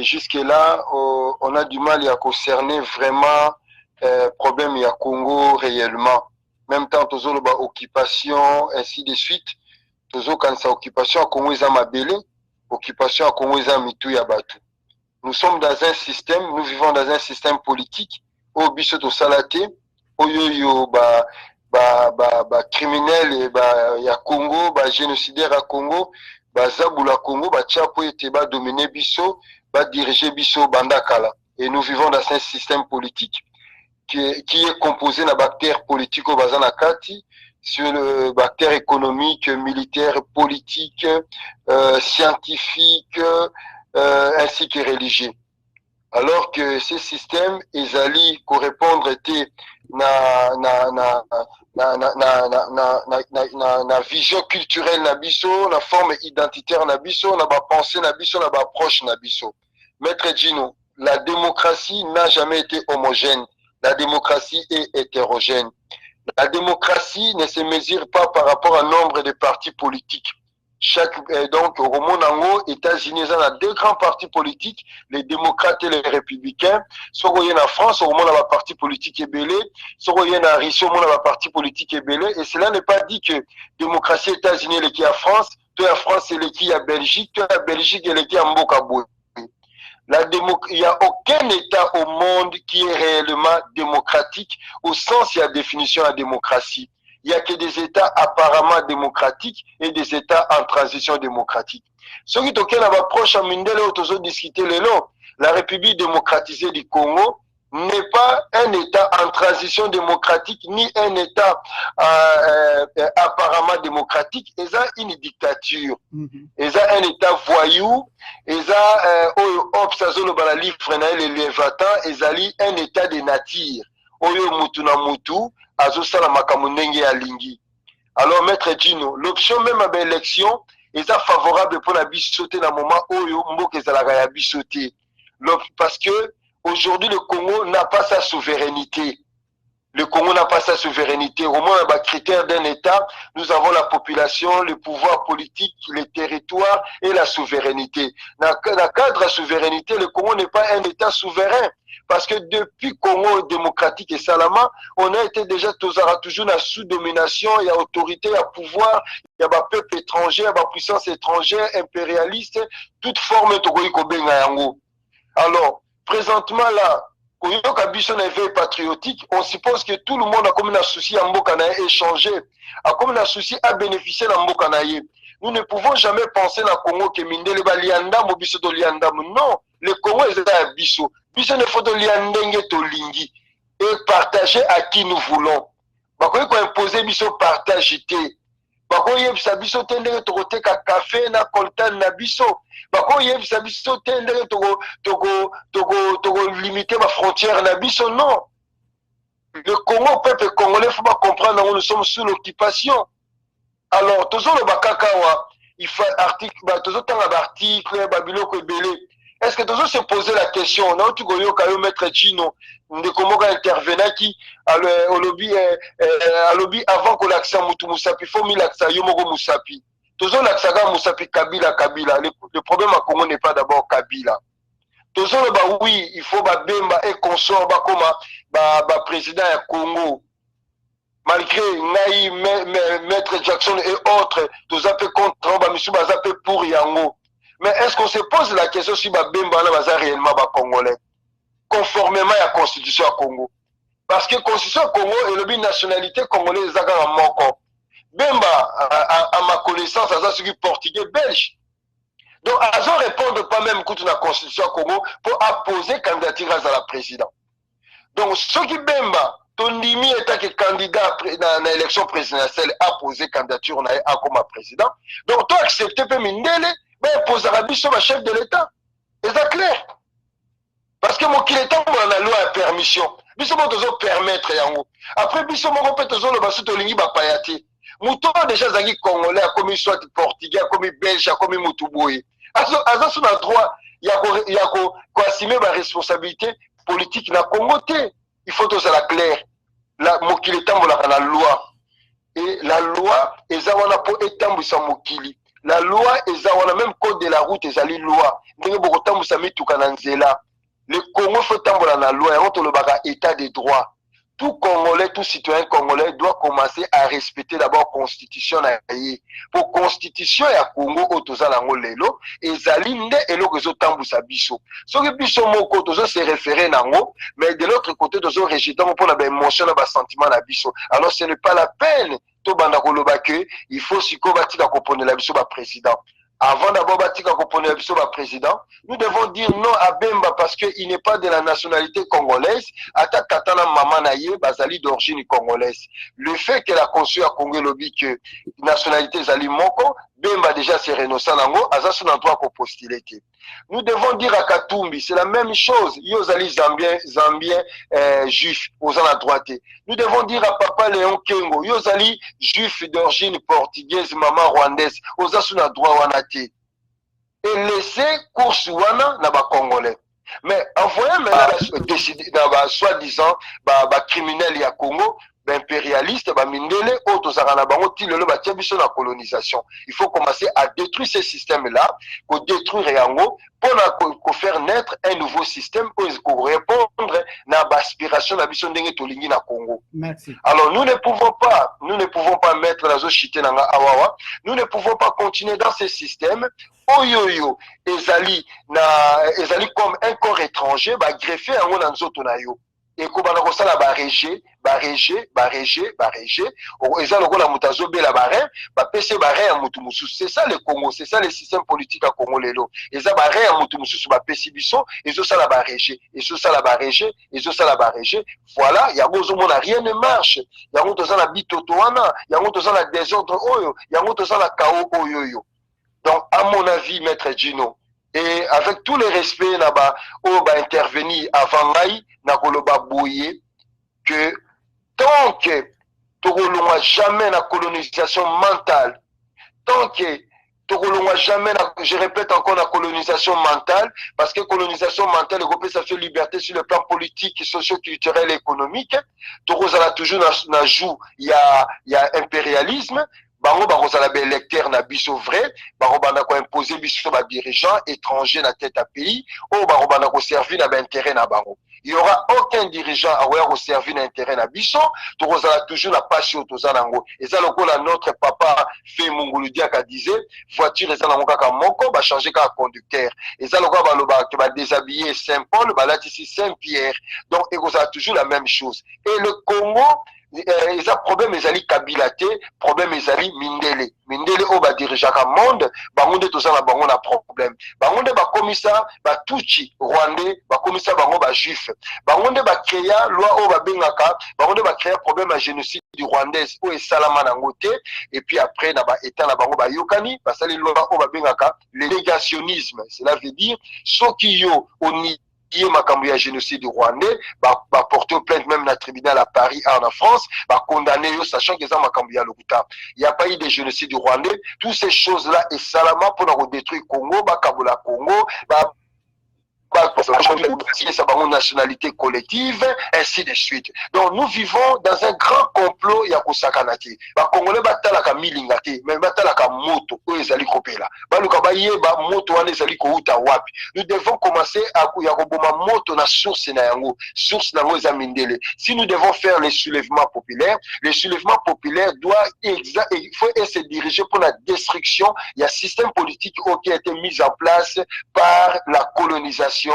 jusque là on a du mal à concerner vraiment problème ya Congo réellement même temps toujours ba occupation ainsi de suite toujours quand ça occupation à Congo za mabele occupation à Congo za mitu ya batu. Nous sommes dans un système, nous vivons dans un système politique au biso to salate au yo criminel et ya Congo génocidaire à Congo zabula Congo chapo ete dominer biso diriger biso bandakala et nous vivons dans un système politique qui est composé de bactères politiques au bazana kati sur le bactère économique, militaire, politique, scientifique ainsi que religieux. alors que ce système ezali correspondre était na vision culturelle na biso, na forme identitaire na biso, na ba pensée na biso, na ba approche na biso. Maître Gino, la démocratie n'a jamais été homogène. La démocratie est hétérogène. La démocratie ne se mesure pas par rapport au nombre de partis politiques. Donc, au monde, États-Unis, il y a deux grands partis politiques, les démocrates et les républicains. Soit il y a en France, au monde, il y a un parti politique ébélé. Soit il y a en Russie, au monde, il y a un parti politique ébélé. Et cela n'est pas dit que démocratie États-Unis est qui à France, toi à France, c'est qui à Belgique, toi à Belgique, elle est qui à Mbokaboué. Il n'y a aucun État au monde qui est réellement démocratique au sens de la définition de la démocratie. Il n'y a que des États apparemment démocratiques et des États en transition démocratique. Ce qui est auquel on va proche à Mindele, on discuter le long. La République démocratisée du Congo n'est pas un État en transition démocratique ni un État apparemment démocratique. Il y a une dictature. Il y a un État voyou. Il y a un État de nature. Oyo mutu na mutu azosala makambo ndenge ya lingi. Alors maître Gino, l'option même à l'élection est favorable pour la bisoté dans le moment oyo mboka ezalaka ya bisoté. Parce que aujourd'hui le Congo n'a pas sa souveraineté. Le Congo n'a pas sa souveraineté. Au moins, un critère d'un État, nous avons la population, le pouvoir politique, les territoires et la souveraineté. Dans le cadre de la souveraineté, le Congo n'est pas un État souverain. Parce que depuis Congo démocratique et Salama, on a été déjà toujours dans sous-domination, il y a autorité, il y a pouvoir, il y a un peuple étranger, il y a une puissance étrangère, impérialiste, toute forme de. Alors, présentement là, patriotique, on suppose que tout le monde a comme un souci à Mbokanaye échanger, a comme un souci à bénéficier de Mbokanaye. Nous ne pouvons jamais penser dans le Congo que Mindele ba lianda mo biso to lianda. Non, le Congo est à biso. Biso ne faut to liandenge to lingi et partager à qui nous voulons. Bakoy ko imposer biso partager. Bakoy yebisa biso tendenge to koteka café na coltan na biso. Bakoy yebisa biso tendenge to limiter ma frontière na biso. Non. Le Congo, peuple congolais, il faut pas comprendre que nous sommes sous l'occupation. Alors, toujours le Bakakawa, il faut article, toujours tant d'articles, Babiloko belé. Est-ce que toujours se poser la question, non, tu connais au maître Gino, de comment intervenir qui, au lobby avant que l'accent Moutou Moussapi, il faut mis l'accent Yomoro Moussapi. Toujours l'accent Moussapi Kabila. Le problème à Congo n'est pas d'abord Kabila. Toujours oui, il faut Bemba et consort, comme président à Congo. Malgré Naï, Maître Jackson et autres, tous appels contre Monsieur Bazapé pour Yango. Mais est-ce qu'on se pose la question si Bemba est réellement Congolais, conformément à la Constitution Congo? Parce que la Constitution Congo est le nationalité congolaise en Moko. Bemba, à ma connaissance, c'est portugais belge. Donc, ils ne répondent pas même contre la Constitution Congo pour apposer candidature à la présidente. Donc, ce qui Bemba, Tondimi étant que candidat dans l'élection présidentielle a posé candidature comme président. Donc, toi, accepter Mindele, mais posera biso le chef de l'État. Et c'est clair. Parce que mon qu'il est temps dans la loi à permission. Biso mo tozo permettre yango. Après biso mo peut tozo le basu to lingi ba payati. Mouton déjà zaki congolais comme soit portugais comme belge comme mutuboy. Azo sur le droit, il y a quoi assumer ma responsabilité politique na Congo té. Il faut que ça la clair. La mokili tambola la loi. Et la loi ezawana po etambisa mokili. La loi ezawana même code de la route ezali loi. Ndenge boko tambusa mituka na nzela. Le Congo faut tambola na loi, et on le baga état de droit. Tout Congolais, tout citoyen congolais doit commencer à respecter d'abord la constitution. Pour constitution ya Congo otoza nango lelo ezalinde eloko ezotambusa biso. Soki biso moko tozo se référer nango, mais de l'autre côté tozo rejeter pour la émotion na ba sentiment na biso. Alors ce n'est pas la peine to banda koloba que il faut siko batika kopone la biso ba président. Avant d'abord batika kopone la biso ba président, nous devons dire non à Bemba parce que il n'est pas de la nationalité congolaise, ata katana mama na ye bazali d'origine congolaise. Le fait que la constitution à Congo lobby que nationalité zali moko, Bemba déjà c'est renoncé nango, aza son endroit ko postuler. Nous devons dire à Katumbi, c'est la même chose. Yozali Zambien juif, aux la droite. Nous devons dire à Papa Léon Kengo, Yozali juif d'origine portugaise, maman rwandaise, aux la droite wanate. Et laisser course wana na ba Congolais. Mais envoyer maintenant soi-disant criminel ya Congo, impérialiste, mindele, la colonisation. Il faut commencer à détruire ces systèmes-là, pour détruire Yango, pour faire naître un nouveau système pour répondre à l'aspiration de la Congo. Merci. Alors nous ne pouvons pas mettre la zochité dans Awawa, nous ne pouvons pas continuer dans ces systèmes. Oyoyo, ezali comme un corps étranger, greffé en un autre nayo. Et qu'on va ça la barrégé, ezali la mutazo be la barré, PC barré à mutumusu. C'est ça le Congo, c'est ça le système politique à Congo lelo. Ezali barré à mutumusu PC biso, ezo ça la barrégé, ezo ça la barrégé, ezo ça la barrégé. Voilà, yango zomo na rien ne marche. Yango toza la bitotoana, yango toza la désordre oyo, yango toza la chaos oyoyo. Donc, à mon avis, Maître Gino, et avec tout le respect, on va intervenir avant Maï, Nakoloba Bouye, que tant que tu n'as jamais la colonisation mentale, tant que tu n'as jamais, je répète encore, la colonisation mentale, parce que colonisation mentale, ça fait liberté sur le plan politique, socio-culturel et économique, tu as toujours un jour, il y a impérialisme. Bango bazala ba électeur na biso vrai, bango bana ko imposer biso ba dirigeants étrangers na tête à pays, ou bango bana ko servir na ba intérêt na bango. Il y aura aucun dirigeant à avoir servir na intérêt na biso, to kozala toujours la passion to zanango. Et ça lokola notre papa fait Mungulu Diaka disait, voiture et ça na kaka moko ba changer ka conducteur. Et ça lokola ba loba que ba déshabiller Saint-Paul, ba latisi Saint-Pierre. Donc et kozala toujours la même chose. Et le Congo ils ont problème ezali kabilate, problème ezali mindele. Mindele o ba dirigeaka monde, bangonde tozala bango na problème. Bangonde ba komisa ba tuchi rwandais, ba komisa bango ba juif. Bangonde ba créa loi o ba bengaka, bangonde ba créa problème à génocide du rwandais o esalama nango te, et puis après na ba état na bango ba yokani, basali loi o ba bengaka le négationnisme. Cela veut dire soki yo oni makambo ya génocide rwandais, porter plainte même na tribunal à Paris en France, condamner yo sachant que ça makambo ya lokuta. Il n'y a pas eu de génocide rwandais, toutes ces choses là et salama pour détruire Congo, kabola Congo, sa nationalité collective, ainsi de suite. Donc nous vivons dans un grand complot ya kosakanati. Ba Congolais batalaka milingati, mais batalaka moto o ezali kopela. Baluka baye ba moto wana ezali ko uta wapi. Nous devons commencer à koboma moto na source na yango. Source na yango ezamindele. Si nous devons faire les soulèvements populaires doit il faut se diriger pour la destruction. Il y a un système politique qui a été mis en place par la colonisation,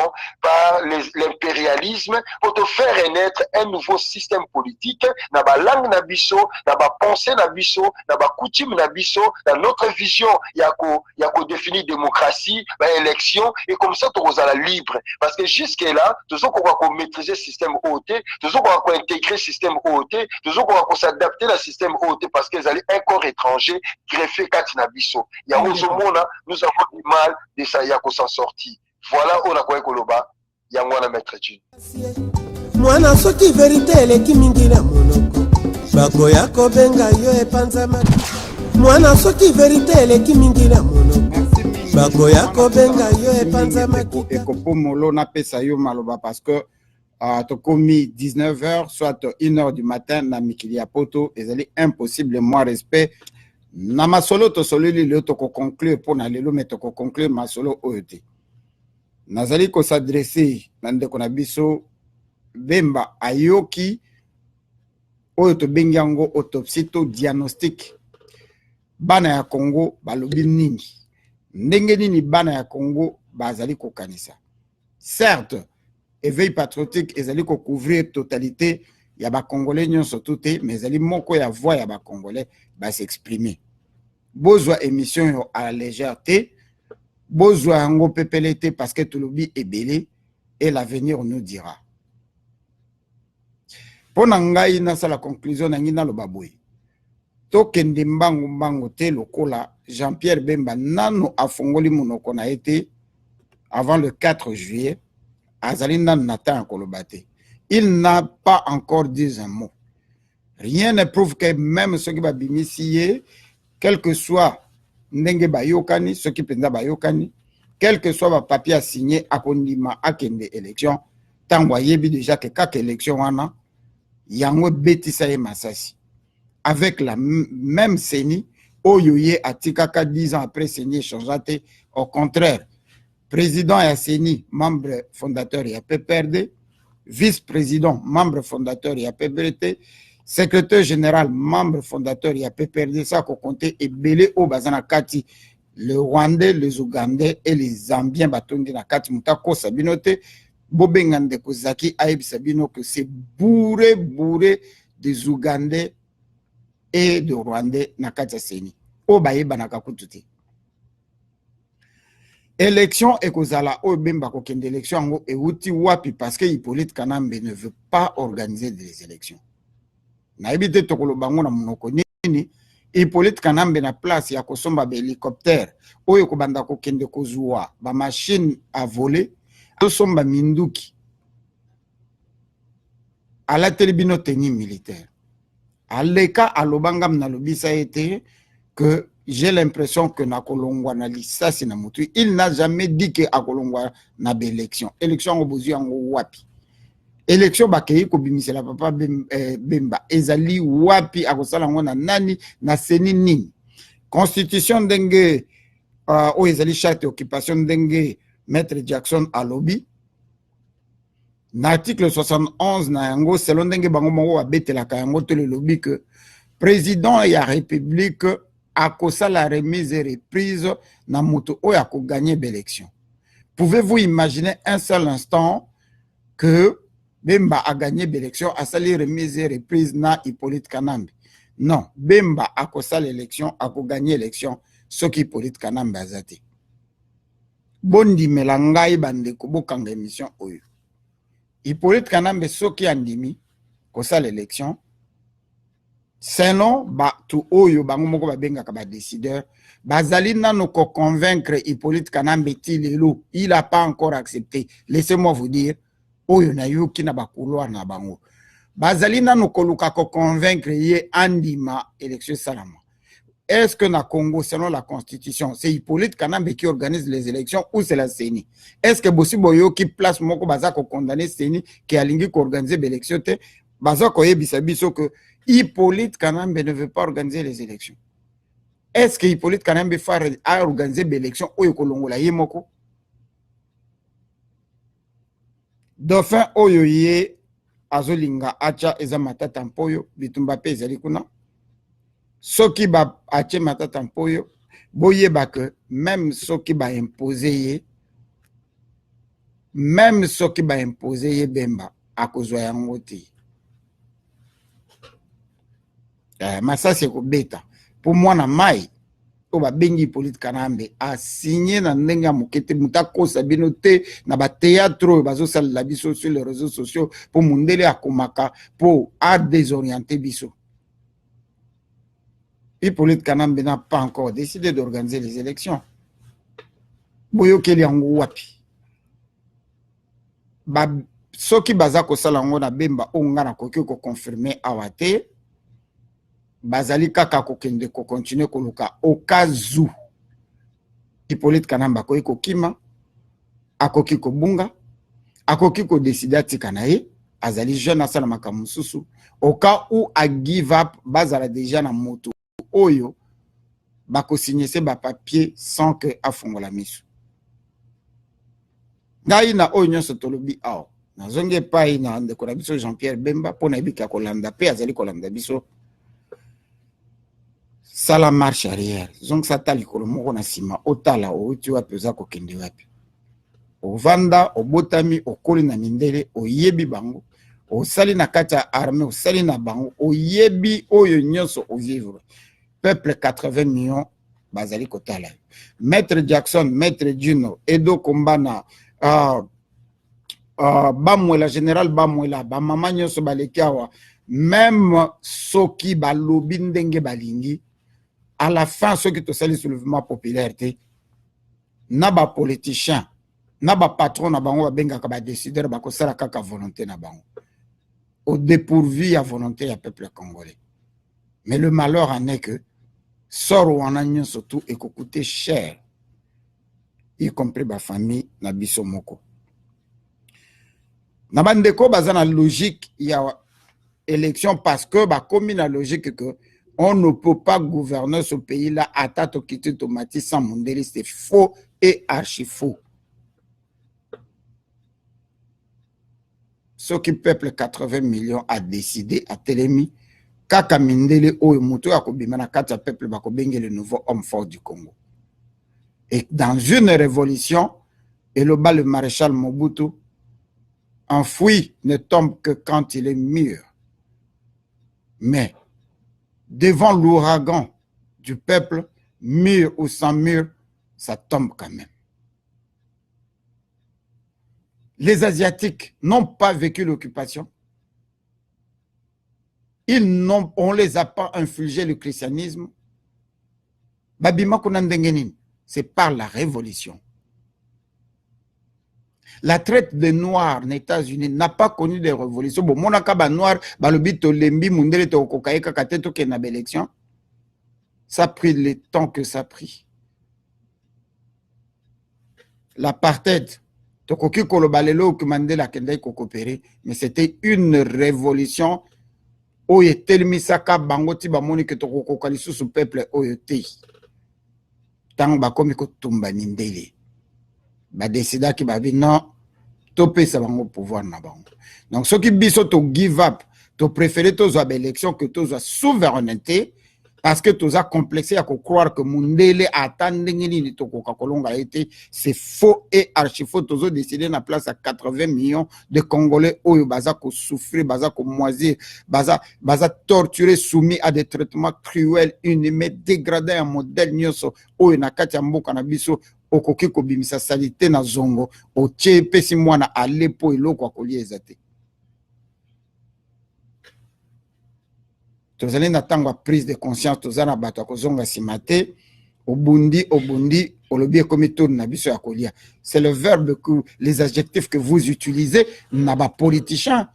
par l'impérialisme, pour te faire naître un nouveau système politique, na ba langue na biso, na ba pensée na biso, na ba coutume na biso, dans notre vision, il y a définir démocratie, élection, et comme ça, tu seras libre. Parce que jusque-là, tu as maîtriser le système OOT, tu as intégrer le système OOT, tu as s'adapter au système OOT parce qu'ils allaient un corps étranger greffé katina biso. Il y a nous avons du mal de ça, il y a qu'on s'en sortir. Voilà on a quoi koloba yango na maître Jin mwana soki vérité eleki mingi na monoko bakoya kobenga yo epanzama mwana soki vérité eleki mingi na monoko bakoya kobenga yo epanzama ekopomolo na pesa yo maloba parce que tokomi 19h soit 1h du matin na mikili ya poto ezali impossible moi respect na masolo to soleli le to ko conclure pour na lelo mais to ko conclure masolo oyote. Nazali ko s'adresser na ndeko na biso Bemba ayoki oyo to bengango autopsie to diagnostic bana ya Congo balobi nini ndenge nini bana ya Congo bazali ko kanisa. Certes éveil patriotique ezali ko couvrir totalité ya ba congolais nyonso tout mais ezali moko ya voix ya ba congolais ba s'exprimer. Bozwa émission yo à la légèreté. Bozwa yango pepelete parce que tout lobby est belé et l'avenir nous dira. Pour ngai na la conclusion na lo baboy. Tokende mbangu te lokola Jean-Pierre Bemba nano afongoli monoko na été avant le 4 juillet, Azalina Nathan Kolobate. Il n'a pas encore dit un mot. Rien ne prouve que même ceux qui va bimisier, quel que soit Ndenge Bayokani, ceux qui pendent Bayokani, quel que soit le papier à signer à Kondima à Kende élection, tant voyez déjà que chaque élection wana, yango betisa et Masasi. Avec la même CENI, Oyoye a Tikaka 10 ans après CENI changé. Au contraire, président et CENI, membre fondateur et PPRD, vice-président, membre fondateur et PPRD, secrétaire général, membre fondateur et PPRD, ça qu'on comptait et belé au Bazana Kati, le Rwandais, les Ougandais et les Zambiens batondi na Kati Moutako Sabinote, Bobengande Kozaki Aïb Sabino que c'est bourré des Ougandais et de Rwandais na Kati Seni. O Baye Banakakututi. Élection et Kozala o Bemba Kokende élection et Outi Wapi parce que Hippolyte Kanambe ne veut pas organiser des élections. Na ebite tokolo bango na monoko nini Hippolyte Kanambe na place ya kosomba ba hélicoptère oyo kobanda kokende kozwa ba machine à voler tosomba minduki ala telebino tenue militaire aleka alobanga na lobisa été que j'ai l'impression que na kolongwa na lisasi na mutu il n'a jamais dit que akolongwa na élection obozu yango wapi élection bakei ko bimisela papa Bemba ezali wapi akosala ngo na nani na seni nini constitution ndenge o ezali charte occupation ndenge maître Jackson alobi na article 71 na yango selon ndenge bango moko abetelaka yango to le lobby que président ya république akosala remise et reprise na moto oyo akogagner l'élection. Pouvez-vous imaginer un seul instant que Bemba a gagné l'élection, a sali remise et reprise na Hippolyte Kanambe? Non, Bemba a kosa l'élection, a gagné l'élection, ce qui Hippolyte Kanambe a zate. Bondi melangai bande kobo kanga émission oyo. Hippolyte Kanambe ce qui andimi kosa l'élection. Sinon, tout oyo bango moko babenga ka ba décideur, bazali nano ko convaincre Hippolyte Kanambe tilelo, il a pas encore accepté. Laissez-moi vous dire oyo na yuki na bakuloa na bango bazali nanu koluka ko convaincre ye andima élection salama. Est-ce que na Congo selon la constitution c'est Hippolyte Kanambe qui organise les élections ou c'est la CENI? Est-ce que bossi boyo qui place moko baza ko condamner CENI qui alingi ko organiser l'élection te baza ko yebisa biso que Hippolyte Kanambe ne veut pas organiser les élections? Est-ce que Hippolyte Kanambe a organisé l'élection oyo kolongola ye moko? Dauphin oyo ye azolinga acha eza matata mpoyo bitumba pe ezali kuna soki ba ache matata mpoyo boyeba que même soki ba imposer ye Bemba akozwa yango te masasi ekobeta pour moi na mai oba bengi Hippolyte Kanambe a signé na ndenge mokete mutako sabino te na ba théâtre bazo sala la biso sur les réseaux sociaux pour mundele akomaka pour a désorienter biso. Hippolyte Kanambe n'a pas encore décidé d'organiser les élections. Boyokeli yango wapi ba soki baza ko sala ngo na Bemba onga na koki ko confirmer awate bazali kaka kokende ko continuer koluka au cas où Hippolyte Kanambe akoki kokima akoki kobunga akoki ko décider atika na ye azali jeune asala makambo mosusu au cas où a give up bazala déjà na moto oyo bako signer se ba papier sans que afongola miso ngai na oyo nyonso tolobi awa nazonge pai na ndeko na biso Jean-Pierre Bemba pona ebika kolanda pe azali kolanda biso sala marche arrière donc ça tali kolomoko na sima otala outi wapi oza kokende wapi ovanda obotami okoli na mindele oyebi bango osali na kati ya armée osali na bango oyebi oyo nyonso ovivre peuple 80 millions bazali kotala maître Jackson maître Juno Edo Kombana bamwela général bamwela ba mama nyonso baleki awa même soki balobi ndenge balingi à la fin ceux qui te saluent soulèvement populaire na ba politicien na ba patron na bango ba benga ka ba décideur ba ko sala kaka volonté na bango au dépourvu à volonté ya peuple congolais. Mais le malheur en est que sort ou en a surtout et coûter cher, y compris ma famille na biso moko. Na bandeko bazana logique il y a élection parce que ba comme la logique que on ne peut pas gouverner ce pays-là à tato quitter tomati sans mondeli, c'est faux et archi faux. Ce qui peuple 80 millions a décidé à Télémi, kaka mindele o muto ya kobimana kati ya peuple bakobenge le nouveau homme fort du Congo. Et dans une révolution, et le maréchal Mobutu, enfoui ne tombe que quand il est mûr. Mais devant l'ouragan du peuple, mûr ou sans mûr, ça tombe quand même. Les Asiatiques n'ont pas vécu l'occupation. On les a pas infligé le christianisme. C'est par la révolution. La traite des Noirs aux États-Unis n'a pas connu de révolution. Bon, mon akaba noir, balobito lembi mundele to kokaeka kateto ke na élection. Ça a pris le temps que ça a pris. L'apartheid, tokoki kolobalelo que Mandela kendai kokopéré, mais c'était une révolution. Oye telmisaka bangoti bamoni ke tokokokali sous peuple oyote. Tant bakomi ko tumba nindele. Ba décida ki ba bi non topé ça bango pouvoir na bango. Donc ceux qui biso to give up, to préférer to zo élection que to zo souveraineté parce que to za complexé à croire que mundele attendre ni to ko kolonga été, c'est faux et archi faux. To zo décider na place à 80 millions de Congolais oyo baza ko souffrir, baza ko moisir, baza torturer, soumis à des traitements cruels, inhumains, dégradés en modèle nyoso oyo na kati ya mboka na biso. Okoki kobimisa salite na zongo otie pesi mwana alepo eloko akolia ezate. Tozali na tango prise de conscience tozana bato akozonga simate obundi olobi komi tourne na biso ya kolia. C'est le verbe que les adjectifs que vous utilisez na ba politiciens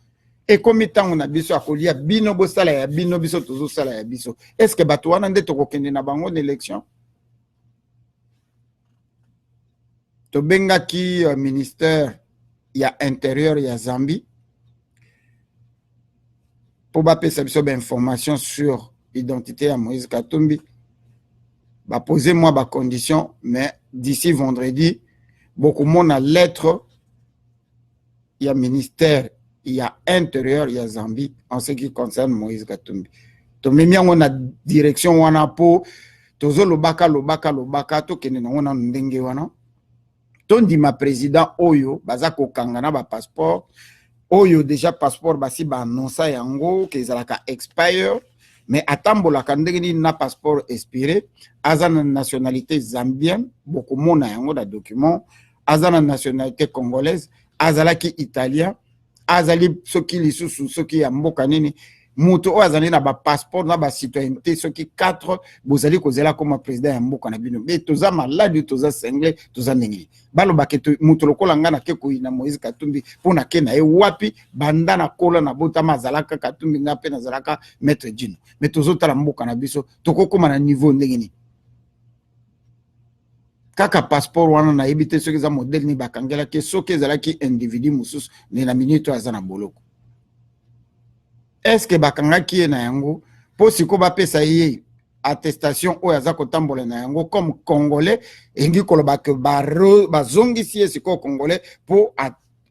et comme tango na biso ya kolia bino bosala ya bino biso tozo sala ya biso. Est-ce que bato wana nde tokokende na bango d'élection? Tobenga ki ministère ya intérieur ya Zambie pour ba pesa biso ba information sur l'identité ya Moïse Katumbi ba poser moi ba condition mais d'ici vendredi beaucoup mon a lettre ya ministère ya intérieur ya Zambie en ce qui concerne Moïse Katumbi. To memi on a direction wana po tozo lobaka to kene na wana ndenge wana. Tondi ma président Oyo, bazako kangana ba passeport, Oyo déjà passeport basi ba annonça yango que zalaka expire, mais atambola kandengini na passeport expiré, azana nationalité zambienne, beaucoup mona yango da document, azana nationalité congolaise, azalaki italien, azali soki lisusu soki ya mboka nini. Muto azali na ba passeport na ba citoyenneté ce qui 4 bozali kozela comme président ya mboka na bino mais toza malade toza sengle toza ndenge balo baketo muto lokola ngana ke ko ina Moïse Katumbi pona ke na e wapi banda na kola na botama zalaka Katumbi nga pe na zalaka maître Djino mais tozo tala mboka na biso tokokoma na niveau ndenge ni kaka passeport wana na ebité ce que za modèle ni bakangela ke soki zalaki individu mususu ni na minute azana boloko. Est-ce que bakanga qui na yango po siko ba pesa ye attestation o yaza kotambola na yango comme congolais engi koloba ke bazongi si siko congolais pour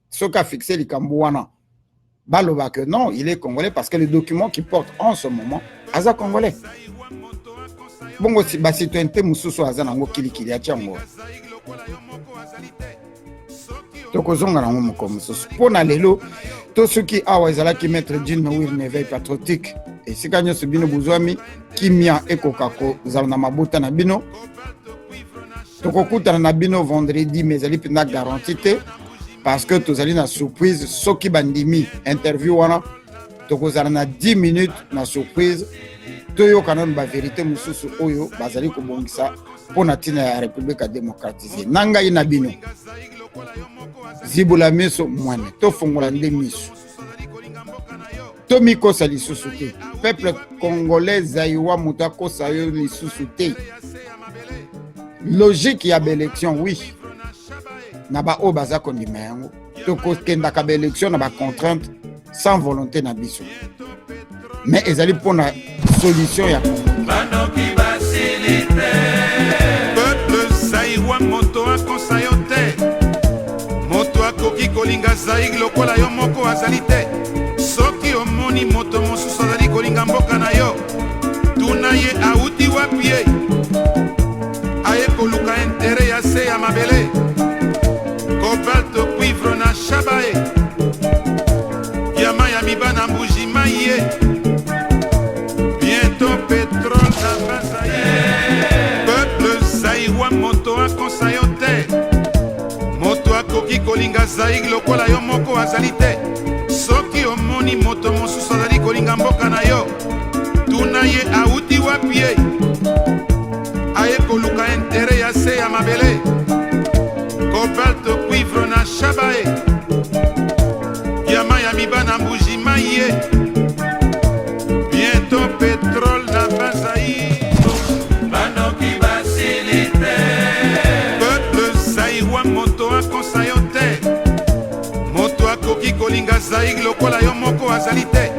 soka fixer likambo wana baloba que non il est congolais parce que le document qui porte en ce moment aza congolais bongo si ba citoyenneté mususu aza nango kilikili ya chango tokozonga nango moko mususu pona lelo tout ce qui a qui mettre Djino will ne veille patriotique et si kanyo subino buzwami kimia ekokako zalna mabuta na bino tokokuta na bino vendredi mais ali pina garantie parce que tozali na surprise soki bandimi interview wana tokozala na 10 minutes na surprise toyo kana ba vérité mususu oyo bazali kobongisa pour la République démocratisée. Nanga inabino. Zibula meso mwane. To fongola nde miso. To miko sa lisusu te. Peuple congolais zaïwa mutako sa yo lisusu te. Logique ya élection, oui. Naba o baza kondima yango. To ko kenda ka élection na ba contrainte sans volonté na biso. Mais ezali pour la solution ya peuple zaïwa moto akosa yo te. Moto akoki kolinga zaïg lokola yo moko azali te. Soki omoni moto mosusu azali kolinga mboka na yo, tuna ye auti wapi ye? Aye koluka intere ya se ya mabele. Cobalt, cuivre na shabae. Yama ya mibana mbuji maye. Bientôt pétrole na bazaye. Peuple zaïwa moto akosa yo te. Moto akoki kolinga zaïg lokola yo moko azali te. Soki omoni moto mosusu azali kolinga mboka na yo, tuna ye auti wapi ye? Aye koluka intere ya se ya mabele. Cobalt, cuivre na shabae. Yama ya mibana mbuji maye. Bientôt pétrole na bazaï. Banoki basilite. Peuple zaïwa moto akosa yo te. Moto akoki kolinga zaïg lokola yo moko azali te.